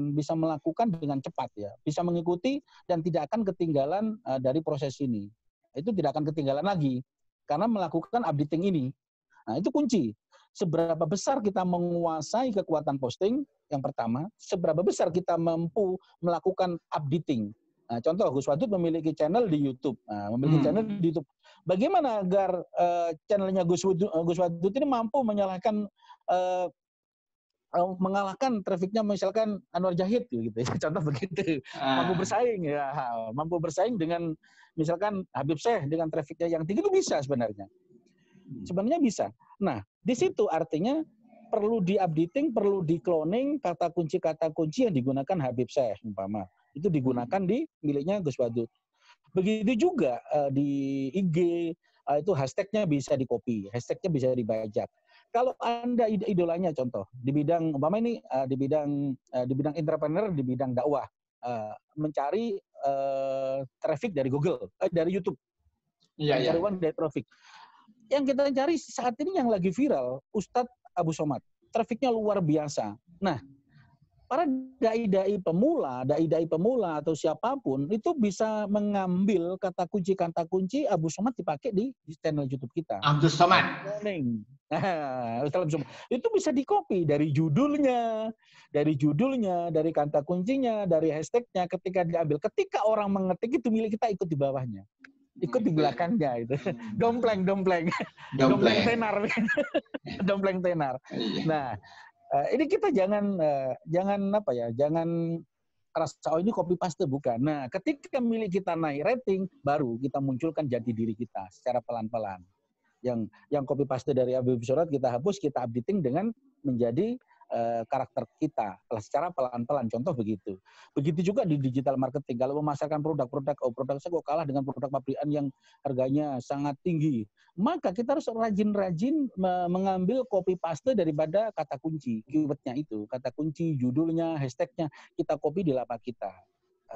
dengan cepat ya, bisa mengikuti dan tidak akan ketinggalan dari proses ini. Itu tidak akan ketinggalan lagi karena melakukan updating ini. Nah, itu kunci. Seberapa besar kita menguasai kekuatan posting, yang pertama, seberapa besar kita mampu melakukan updating. Nah, contoh, Gus Wadud memiliki channel di YouTube. Bagaimana agar channelnya Gus Wadud ini mampu mengalahkan trafiknya misalkan Anwar Jahid gitu ya. Contoh begitu. Mampu bersaing dengan misalkan Habib Syekh dengan trafiknya yang tinggi, itu bisa sebenarnya. Sebenarnya bisa. Nah, di situ artinya perlu di-updating, perlu di-cloning kata kunci yang digunakan Habib Syekh umpama. Itu digunakan di miliknya Gus Wadud. Begitu juga di IG, itu hashtagnya bisa di-copy, hashtagnya bisa dibajak. Kalau Anda idolanya contoh di bidang umpama ini di bidang entrepreneur, di bidang dakwah, mencari traffic dari Google, dari YouTube. Mencari uang dari traffic. Yang kita cari saat ini yang lagi viral, Ustadz Abu Somad. Trafiknya luar biasa. Nah, para dai-dai pemula atau siapapun itu bisa mengambil kata kunci Abu Somad dipakai di channel YouTube kita. Abdul Somad. Itu bisa di-copy dari judulnya, dari kata kuncinya, dari hashtagnya. Ketika diambil, ketika orang mengetik itu milik kita, ikut di bawahnya. Ikut di belakangnya itu. Dompleng tenar. Dompleng tenar. Nah, ini kita jangan rasa ini copy paste, bukan. Nah, ketika milik kita naik rating, baru kita munculkan jati diri kita secara pelan-pelan. Yang copy paste dari Habib Syekh kita hapus, kita updating dengan menjadi karakter kita secara pelan-pelan. Contoh begitu. Begitu juga di digital marketing. Kalau memasarkan produk saya kok kalah dengan produk pabrikan yang harganya sangat tinggi. Maka kita harus rajin-rajin mengambil copy paste daripada kata kunci, keywordnya itu. Kata kunci, judulnya, hashtagnya, kita copy di lapak kita.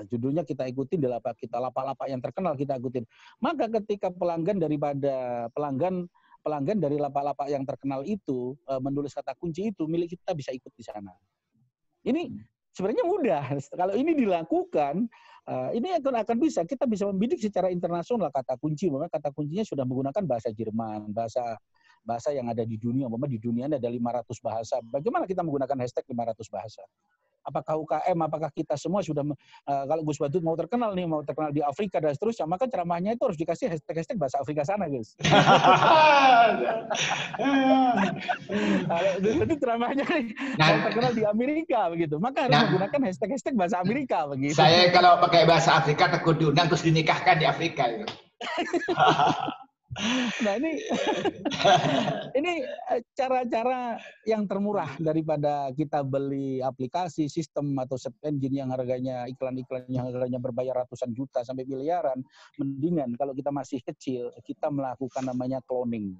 Judulnya kita ikutin di lapak kita. Lapak-lapak yang terkenal kita ikutin. Maka ketika pelanggan dari lapak-lapak yang terkenal itu menulis kata kunci itu, milik kita bisa ikut di sana. Ini sebenarnya mudah. Kalau ini dilakukan, ini akan bisa. Kita bisa membidik secara internasional kata kunci. Memang kata kuncinya sudah menggunakan bahasa Jerman, bahasa yang ada di dunia. Memang di dunia ada 500 bahasa. Bagaimana kita menggunakan hashtag 500 bahasa? apakah UKM, apakah kita semua sudah kalau Gus Badut mau terkenal di Afrika dan seterusnya, maka ceramahnya itu harus dikasih hashtag bahasa Afrika sana, Gus. Kalau Gus Badut ceramahnya mau terkenal di Amerika begitu, maka harus menggunakan hashtag bahasa Amerika begitu. Saya kalau pakai bahasa Afrika takut diundang terus dinikahkan di Afrika itu. Nah ini cara-cara yang termurah daripada kita beli aplikasi, sistem atau search engine yang harganya iklan-iklan yang harganya berbayar ratusan juta sampai miliaran. Mendingan kalau kita masih kecil kita melakukan namanya cloning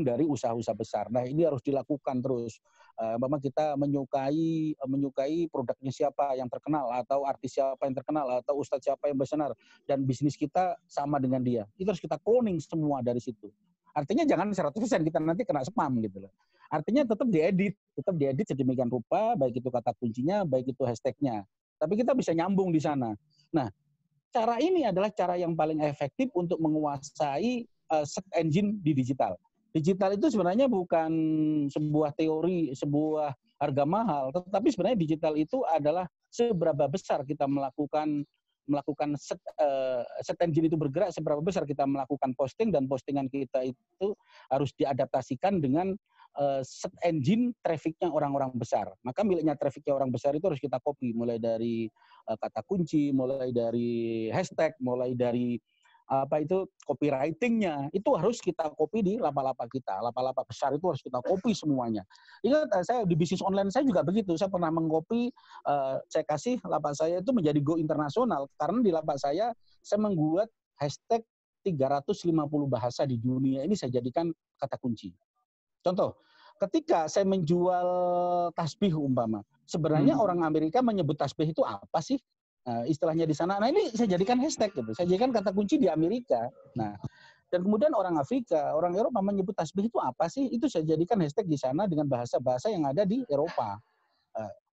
dari usaha-usaha besar. Nah ini harus dilakukan terus. Memang kita menyukai produknya siapa yang terkenal atau artis siapa yang terkenal atau ustadz siapa yang bersinar dan bisnis kita sama dengan dia. Itu harus kita cloning semua dari situ. Artinya jangan 100% kita nanti kena spam gitu loh. Artinya tetap diedit sedemikian rupa, baik itu kata kuncinya, baik itu hashtagnya. Tapi kita bisa nyambung di sana. Nah, cara ini adalah cara yang paling efektif untuk menguasai search engine di digital. Digital itu sebenarnya bukan sebuah teori, sebuah harga mahal, tetapi sebenarnya digital itu adalah seberapa besar kita melakukan search engine itu bergerak, seberapa besar kita melakukan posting, dan postingan kita itu harus diadaptasikan dengan search engine trafficnya orang-orang besar. Maka miliknya trafficnya orang besar itu harus kita copy, mulai dari kata kunci, mulai dari hashtag, mulai dari copywriting-nya itu harus kita copy di lapak-lapak kita. Lapak-lapak besar itu harus kita copy semuanya. Ingat saya di bisnis online saya juga begitu. Saya pernah mengcopy, saya kasih lapak saya itu menjadi go internasional karena di lapak saya membuat hashtag 350 bahasa di dunia ini saya jadikan kata kunci. Contoh, ketika saya menjual tasbih umpama, sebenarnya orang Amerika menyebut tasbih itu apa sih? Istilahnya di sana. Nah ini saya jadikan hashtag gitu. Saya jadikan kata kunci di Amerika. Nah, dan kemudian orang Afrika, orang Eropa menyebut tasbih itu apa sih? Itu saya jadikan hashtag di sana dengan bahasa-bahasa yang ada di Eropa.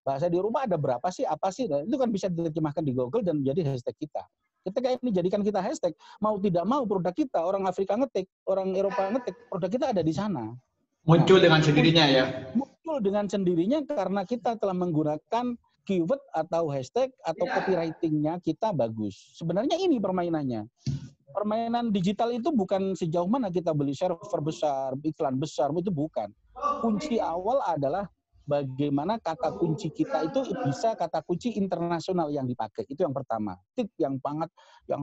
Bahasa di Eropa ada berapa sih? Apa sih? Nah, itu kan bisa diterjemahkan di Google dan menjadi hashtag kita. Ketika ini jadikan kita hashtag, mau tidak mau produk kita, orang Afrika ngetik, orang Eropa ngetik, produk kita ada di sana. Muncul dengan sendirinya ya? Muncul dengan sendirinya karena kita telah menggunakan keyword atau hashtag atau copywriting-nya kita bagus. Sebenarnya ini permainannya. Permainan digital itu bukan sejauh mana kita beli server besar, iklan besar, itu bukan. Kunci awal adalah bagaimana kata kunci kita itu bisa kata kunci internasional yang dipakai. Itu yang pertama. Tip yang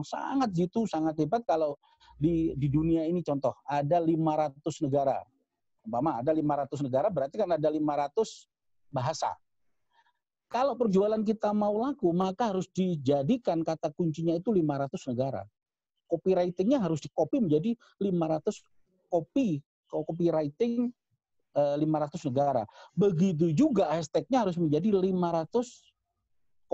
sangat hebat kalau di dunia ini, contoh, ada 500 negara. Umpama ada 500 negara, berarti kan ada 500 bahasa. Kalau perjualan kita mau laku, maka harus dijadikan kata kuncinya itu 500 negara. Copywriting-nya harus di-copy menjadi 500 copywriting 500 negara. Begitu juga hashtag-nya harus menjadi 500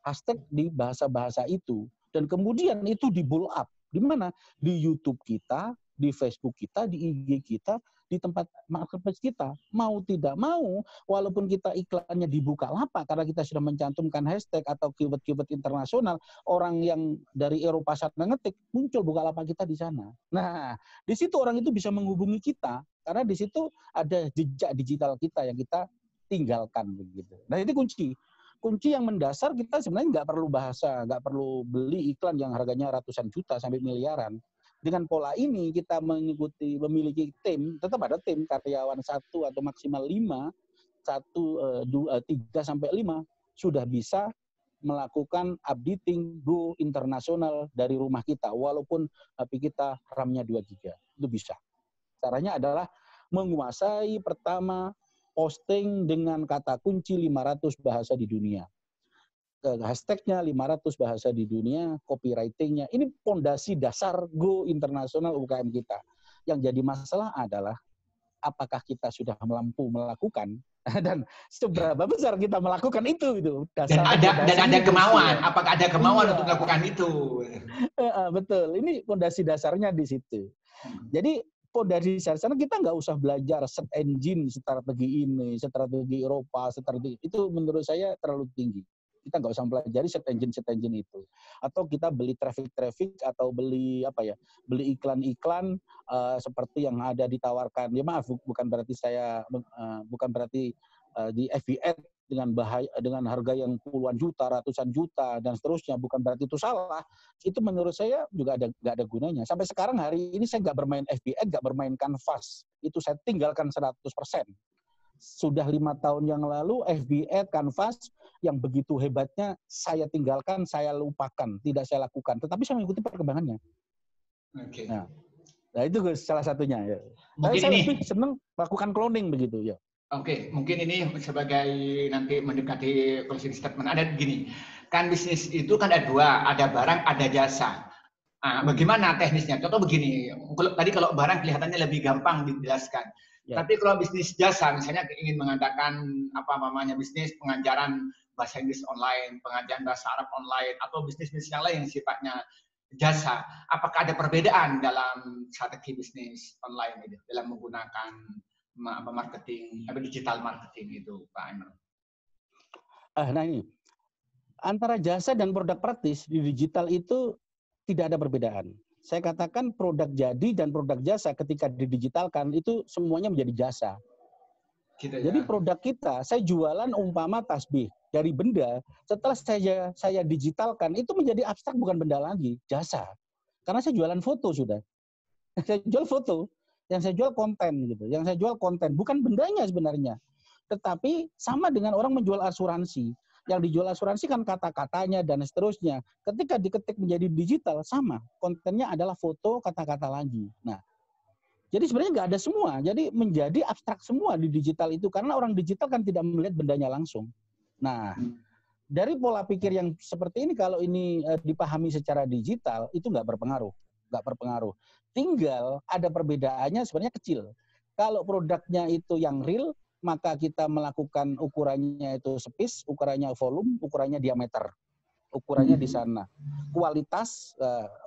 hashtag di bahasa-bahasa itu. Dan kemudian itu di-build up. Di mana? Di YouTube kita, di Facebook kita, di IG kita, di tempat marketplace kita. Mau tidak mau, walaupun kita iklannya dibuka lapak karena kita sudah mencantumkan hashtag atau keyword-keyword internasional, orang yang dari Eropa sana ngetik, muncul buka lapak kita di sana. Nah, di situ orang itu bisa menghubungi kita karena di situ ada jejak digital kita yang kita tinggalkan begitu. Nah, ini kunci yang mendasar. Kita sebenarnya nggak perlu bahasa, nggak perlu beli iklan yang harganya ratusan juta sampai miliaran. Dengan pola ini kita memiliki tim, tetap ada tim karyawan 1 atau maksimal 5, 3 sampai 5 sudah bisa melakukan updating go internasional dari rumah kita walaupun HP kita RAM-nya 2 GB. Itu bisa. Caranya adalah menguasai pertama posting dengan kata kunci 500 bahasa di dunia. Hashtagnya 500 bahasa di dunia, copywriting-nya. Ini fondasi dasar go internasional UKM kita. Yang jadi masalah adalah apakah kita sudah mampu melakukan dan seberapa besar kita melakukan itu. Dan ada kemauan. Apakah ada kemauan untuk melakukan itu? Betul. Ini fondasi dasarnya di situ. Jadi fondasi dasarnya kita nggak usah belajar search engine, strategi ini, strategi Eropa, strategi itu menurut saya terlalu tinggi. Kita nggak usah pelajari search engine itu, atau kita beli traffic atau beli iklan seperti yang ada ditawarkan. Ya maaf, bukan berarti di FBA dengan harga yang puluhan juta, ratusan juta dan seterusnya, bukan berarti itu salah. Itu menurut saya juga nggak ada gunanya. Sampai sekarang hari ini saya nggak bermain FBA, nggak bermain Canvas. Itu saya tinggalkan 100%. Sudah 5 tahun yang lalu FBA, Canvas yang begitu hebatnya saya tinggalkan, saya lupakan, tidak saya lakukan. Tetapi saya mengikuti perkembangannya. Oke. Nah itu salah satunya. Ya. Mungkin saya ini lebih senang melakukan cloning begitu ya. Oke, mungkin ini sebagai nanti mendekati closing statement. Ada begini, kan bisnis itu kan ada dua, ada barang, ada jasa. Bagaimana teknisnya? Contoh begini, tadi kalau barang kelihatannya lebih gampang dijelaskan. Ya. Tapi kalau bisnis jasa, misalnya ingin mengadakan bisnis pengajaran bahasa Inggris online, pengajaran bahasa Arab online, atau bisnis-bisnis yang lain yang sifatnya jasa, apakah ada perbedaan dalam strategi bisnis online ini dalam menggunakan marketing, digital marketing itu, Pak Emro? Nah ini, antara jasa dan produk praktis di digital itu tidak ada perbedaan. Saya katakan produk jadi dan produk jasa ketika didigitalkan itu semuanya menjadi jasa. Gitu, jadi produk kita, saya jualan umpama tasbih dari benda, setelah saya digitalkan itu menjadi abstrak, bukan benda lagi, jasa. Karena saya jualan foto sudah. Saya jual foto. Yang saya jual konten gitu. Yang saya jual konten bukan bendanya sebenarnya. Tetapi sama dengan orang menjual asuransi. Yang dijual asuransi kan kata-katanya dan seterusnya. Ketika diketik menjadi digital sama. Kontennya adalah foto, kata-kata lagi. Nah, jadi sebenarnya nggak ada semua. Jadi menjadi abstrak semua di digital itu karena orang digital kan tidak melihat bendanya langsung. Nah, dari pola pikir yang seperti ini kalau ini dipahami secara digital itu nggak berpengaruh. Tinggal ada perbedaannya sebenarnya kecil. Kalau produknya itu yang real, maka kita melakukan ukurannya itu space, ukurannya volume, ukurannya diameter. Ukurannya di sana. Kualitas,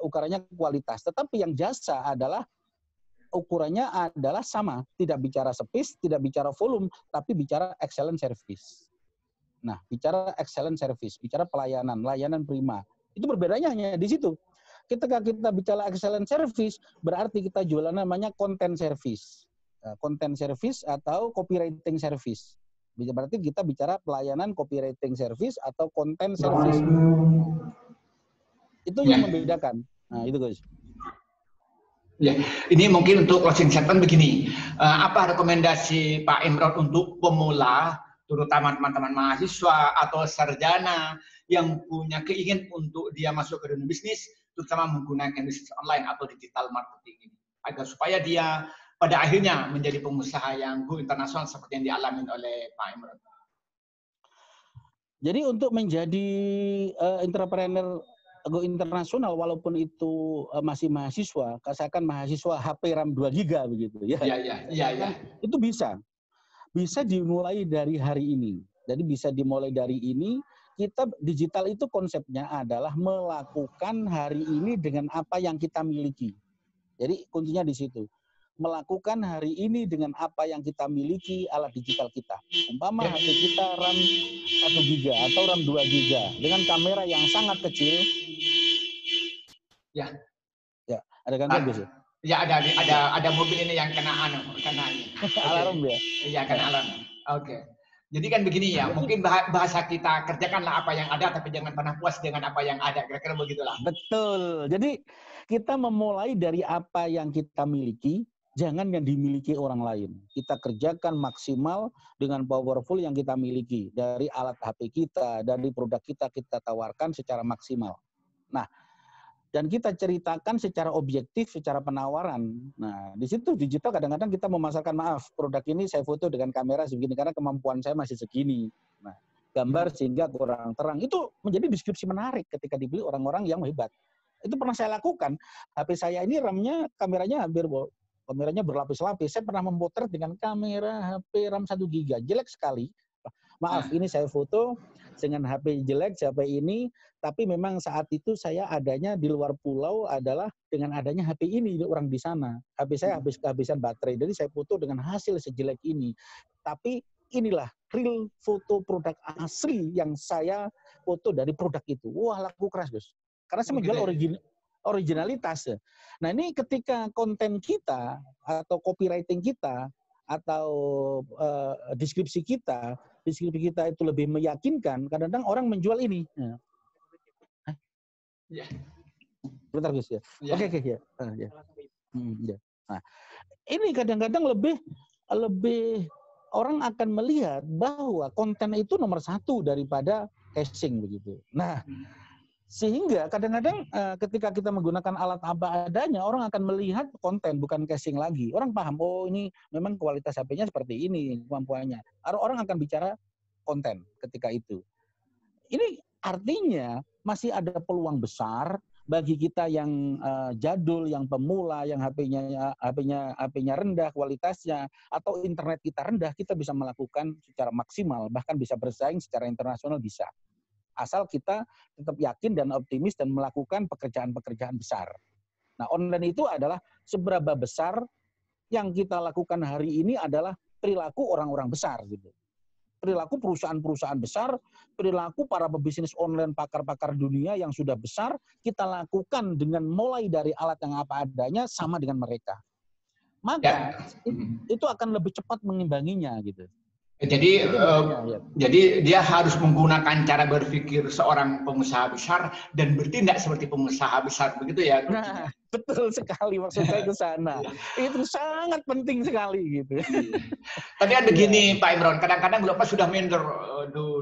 ukurannya kualitas. Tetapi yang jasa adalah ukurannya adalah sama. Tidak bicara space, tidak bicara volume, tapi bicara excellent service. Nah, bicara excellent service, bicara layanan prima. Itu perbedaannya hanya di situ. Ketika kita bicara excellent service, berarti kita jualan namanya content service. Content service atau copywriting service. Berarti kita bicara pelayanan copywriting service atau content service. Itu yang membedakan. Nah, itu guys. Ya, ini mungkin untuk closing statement begini. Apa rekomendasi Pak Imron untuk pemula, terutama teman-teman mahasiswa atau sarjana yang punya keinginan untuk dia masuk ke dunia bisnis, terutama menggunakan bisnis online atau digital marketing ini, agar supaya dia pada akhirnya menjadi pengusaha yang go internasional seperti yang dialami oleh Pak Imron? Jadi untuk menjadi entrepreneur go internasional walaupun itu masih mahasiswa, katakan mahasiswa HP RAM 2 GB begitu ya. Iya. Itu bisa dimulai dari hari ini. Jadi bisa dimulai dari ini. Kita digital itu konsepnya adalah melakukan hari ini dengan apa yang kita miliki. Jadi kuncinya di situ. Melakukan hari ini dengan apa yang kita miliki alat digital kita. Umpama HP kita RAM 1 GB atau RAM 2 GB dengan kamera yang sangat kecil. Ya, ada gangguan Gus? Ya, ada mobil ini yang kena alarm ya. Iya, kena alarm. Oke. Jadi kan begini ya, mungkin bahasa kita kerjakanlah apa yang ada, tapi jangan pernah puas dengan apa yang ada. Kira-kira begitulah. Betul. Jadi kita memulai dari apa yang kita miliki, jangan yang dimiliki orang lain. Kita kerjakan maksimal dengan powerful yang kita miliki. Dari alat HP kita, dari produk kita tawarkan secara maksimal. Nah, dan kita ceritakan secara objektif, secara penawaran. Nah, di situ digital kadang-kadang kita memasarkan, maaf, produk ini saya foto dengan kamera segini karena kemampuan saya masih segini. Nah, gambar sehingga kurang terang. Itu menjadi deskripsi menarik ketika dibeli orang-orang yang hebat. Itu pernah saya lakukan. HP saya ini RAM-nya, kameranya berlapis-lapis. Saya pernah memotret dengan kamera HP RAM 1 GB. Jelek sekali. Maaf, ini saya foto dengan HP jelek, HP ini, tapi memang saat itu saya adanya di luar pulau adalah dengan adanya HP ini, orang di sana. HP saya kehabisan baterai, jadi saya foto dengan hasil sejelek ini. Tapi inilah real foto produk asli yang saya foto dari produk itu. Wah, laku keras, Gus. Karena saya menjual originalitas. Nah, ini ketika konten kita atau copywriting kita atau deskripsi kita itu lebih meyakinkan, kadang-kadang orang menjual ini. Ya. Bentar Gus ya. Ya. Oke ya. Ya. Ya. Nah, ini kadang-kadang lebih orang akan melihat bahwa konten itu nomor satu daripada casing begitu. Nah, sehingga kadang-kadang ketika kita menggunakan alat apa adanya, orang akan melihat konten bukan casing lagi. Orang paham, oh ini memang kualitas HP-nya seperti ini kemampuannya. Orang akan bicara konten ketika itu. Ini artinya masih ada peluang besar bagi kita yang jadul, yang pemula, yang HP-nya rendah kualitasnya, atau internet kita rendah, kita bisa melakukan secara maksimal, bahkan bisa bersaing secara internasional bisa. Asal kita tetap yakin dan optimis dan melakukan pekerjaan-pekerjaan besar. Nah, online itu adalah seberapa besar yang kita lakukan hari ini adalah perilaku orang-orang besar gitu. Perilaku perusahaan-perusahaan besar, perilaku para pebisnis online pakar-pakar dunia yang sudah besar, kita lakukan dengan mulai dari alat yang apa adanya sama dengan mereka. Maka itu akan lebih cepat mengimbanginya gitu. Jadi dia harus menggunakan cara berpikir seorang pengusaha besar dan bertindak seperti pengusaha besar, begitu ya? Nah, betul sekali, maksud saya ke sana. Itu sangat penting sekali gitu. Tapi ada gini Pak Imron, kadang-kadang Bapak sudah minder,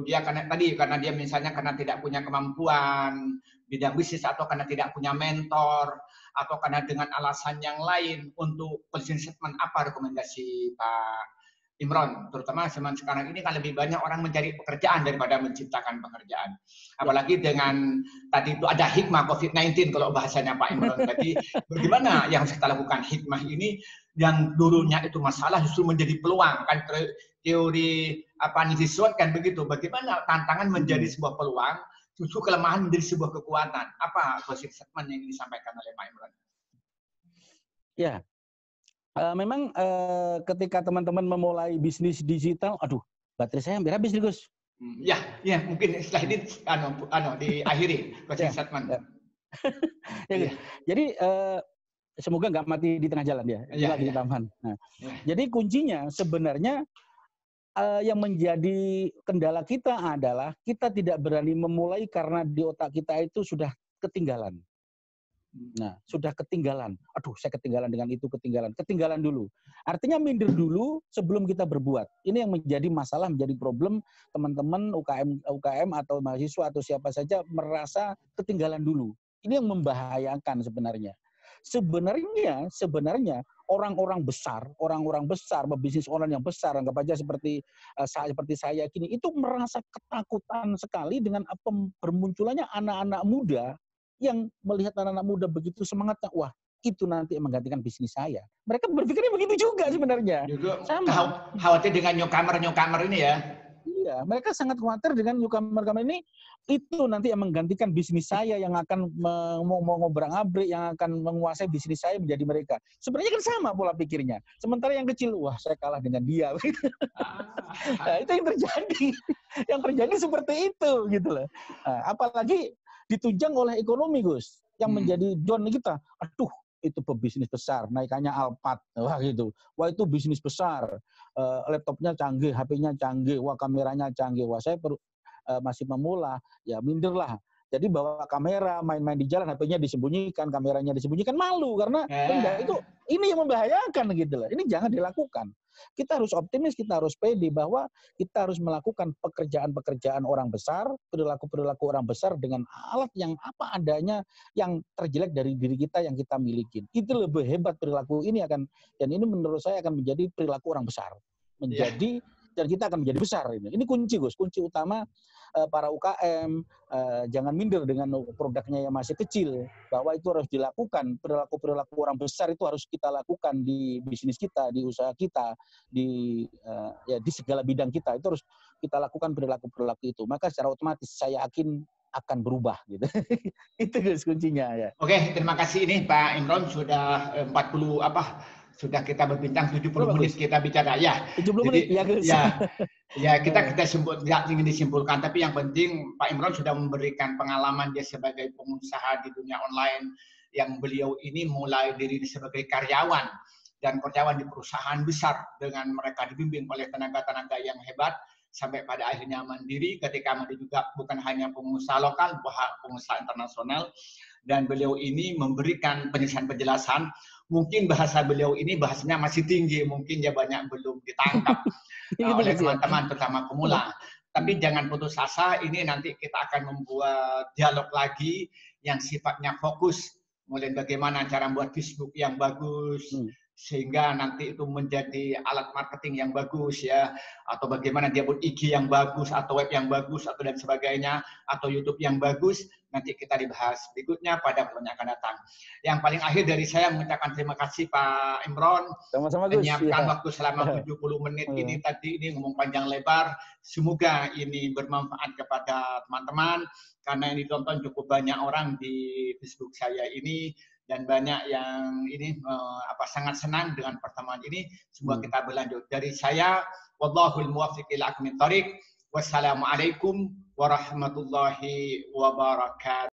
dia karena dia misalnya karena tidak punya kemampuan bidang bisnis, atau karena tidak punya mentor, atau karena dengan alasan yang lain. Untuk closing statement, apa rekomendasi Pak Imron, terutama zaman sekarang ini kan lebih banyak orang mencari pekerjaan daripada menciptakan pekerjaan. Apalagi dengan tadi itu ada hikmah COVID-19 kalau bahasanya Pak Imron. Jadi bagaimana yang harus kita lakukan? Hikmah ini yang dulunya itu masalah justru menjadi peluang. Kan teori apa disuatkan begitu. Bagaimana tantangan menjadi sebuah peluang, justru kelemahan menjadi sebuah kekuatan. Apa closing statement yang disampaikan oleh Pak Imron? Ya. Memang ketika teman-teman memulai bisnis digital, aduh, baterai saya hampir habis nih Gus. Ya, mungkin setelah ini diakhiri closing statement. Ya. Jadi semoga nggak mati di tengah jalan ya, lagi di taman. Nah, jadi kuncinya sebenarnya yang menjadi kendala kita adalah kita tidak berani memulai karena di otak kita itu sudah ketinggalan. Nah, sudah ketinggalan. Aduh, saya ketinggalan dengan itu, ketinggalan dulu. Artinya minder dulu sebelum kita berbuat. Ini yang menjadi masalah, menjadi problem teman-teman UKM atau mahasiswa atau siapa saja merasa ketinggalan dulu. Ini yang membahayakan sebenarnya. Sebenarnya orang-orang besar, pebisnis online yang besar, anggap aja seperti saya kini, itu merasa ketakutan sekali dengan bermunculannya anak-anak muda yang melihat anak-anak muda begitu semangatnya, wah itu nanti yang menggantikan bisnis saya. Mereka berpikirnya begitu juga sebenarnya. Sama. Khawatir dengan newcomer ini ya. Iya, mereka sangat khawatir dengan newcomer ini, itu nanti yang menggantikan bisnis saya, yang akan mau ngobrak-ngabrik, yang akan menguasai bisnis saya menjadi mereka. Sebenarnya kan sama pola pikirnya. Sementara yang kecil, wah saya kalah dengan dia. Nah, itu yang terjadi. Yang terjadi seperti itu gitu loh. Nah, apalagi ditunjang oleh ekonomi, Gus, yang menjadi down kita. Aduh, itu pebisnis besar, naikannya Alphard, wah gitu. Wah itu bisnis besar, laptopnya canggih, HP-nya canggih, wah kameranya canggih. Wah saya masih memula, ya minderlah. Jadi bawa kamera, main-main di jalan, HP-nya disembunyikan, kameranya disembunyikan, malu karena rendah. Itu ini yang membahayakan gitu loh. Ini jangan dilakukan. Kita harus optimis, kita harus pede bahwa kita harus melakukan pekerjaan-pekerjaan orang besar, perilaku-perilaku orang besar dengan alat yang apa adanya, yang terjelek dari diri kita yang kita miliki. Itu lebih hebat perilaku ini dan ini menurut saya akan menjadi perilaku orang besar. Dan kita akan menjadi besar ini. Ini kunci, Gus, kunci utama para UKM, jangan minder dengan produknya yang masih kecil, bahwa itu harus dilakukan. Perilaku-perilaku orang besar itu harus kita lakukan di bisnis kita, di usaha kita, di segala bidang kita. Itu harus kita lakukan perilaku-perilaku itu. Maka secara otomatis saya yakin akan berubah gitu. Itu Gus kuncinya ya. Oke, terima kasih ini Pak Imron sudah 40 sudah kita berbincang 70 menit kita bicara ya. 70 menit ya Gus. Ya kita ingin disimpulkan, tapi yang penting Pak Imron sudah memberikan pengalaman dia sebagai pengusaha di dunia online, yang beliau ini mulai diri sebagai karyawan dan karyawan di perusahaan besar dengan mereka dibimbing oleh tenaga-tenaga yang hebat sampai pada akhirnya mandiri ketika mandiri juga bukan hanya pengusaha lokal, pengusaha internasional. Dan beliau ini memberikan penjelasan. Mungkin bahasa beliau ini bahasanya masih tinggi, mungkin ya banyak belum ditangkap oleh teman-teman terutama pemula. Tapi jangan putus asa, ini nanti kita akan membuat dialog lagi yang sifatnya fokus, mulai bagaimana cara membuat Facebook yang bagus, sehingga nanti itu menjadi alat marketing yang bagus ya, atau bagaimana dia buat IG yang bagus, atau web yang bagus, atau dan sebagainya, atau YouTube yang bagus, nanti kita dibahas berikutnya pada bulan yang akan datang. Yang paling akhir dari saya mengucapkan terima kasih Pak Imron, menyiapkan waktu selama 70 menit ini tadi, ini ngomong panjang lebar, semoga ini bermanfaat kepada teman-teman, karena ini ditonton cukup banyak orang di Facebook saya ini, dan banyak yang ini sangat senang dengan pertemuan ini. Semoga kita berlanjut. Dari saya, wallahul muwaffiq ila aqwamit thoriq. Wassalamualaikum warahmatullahi wabarakatuh.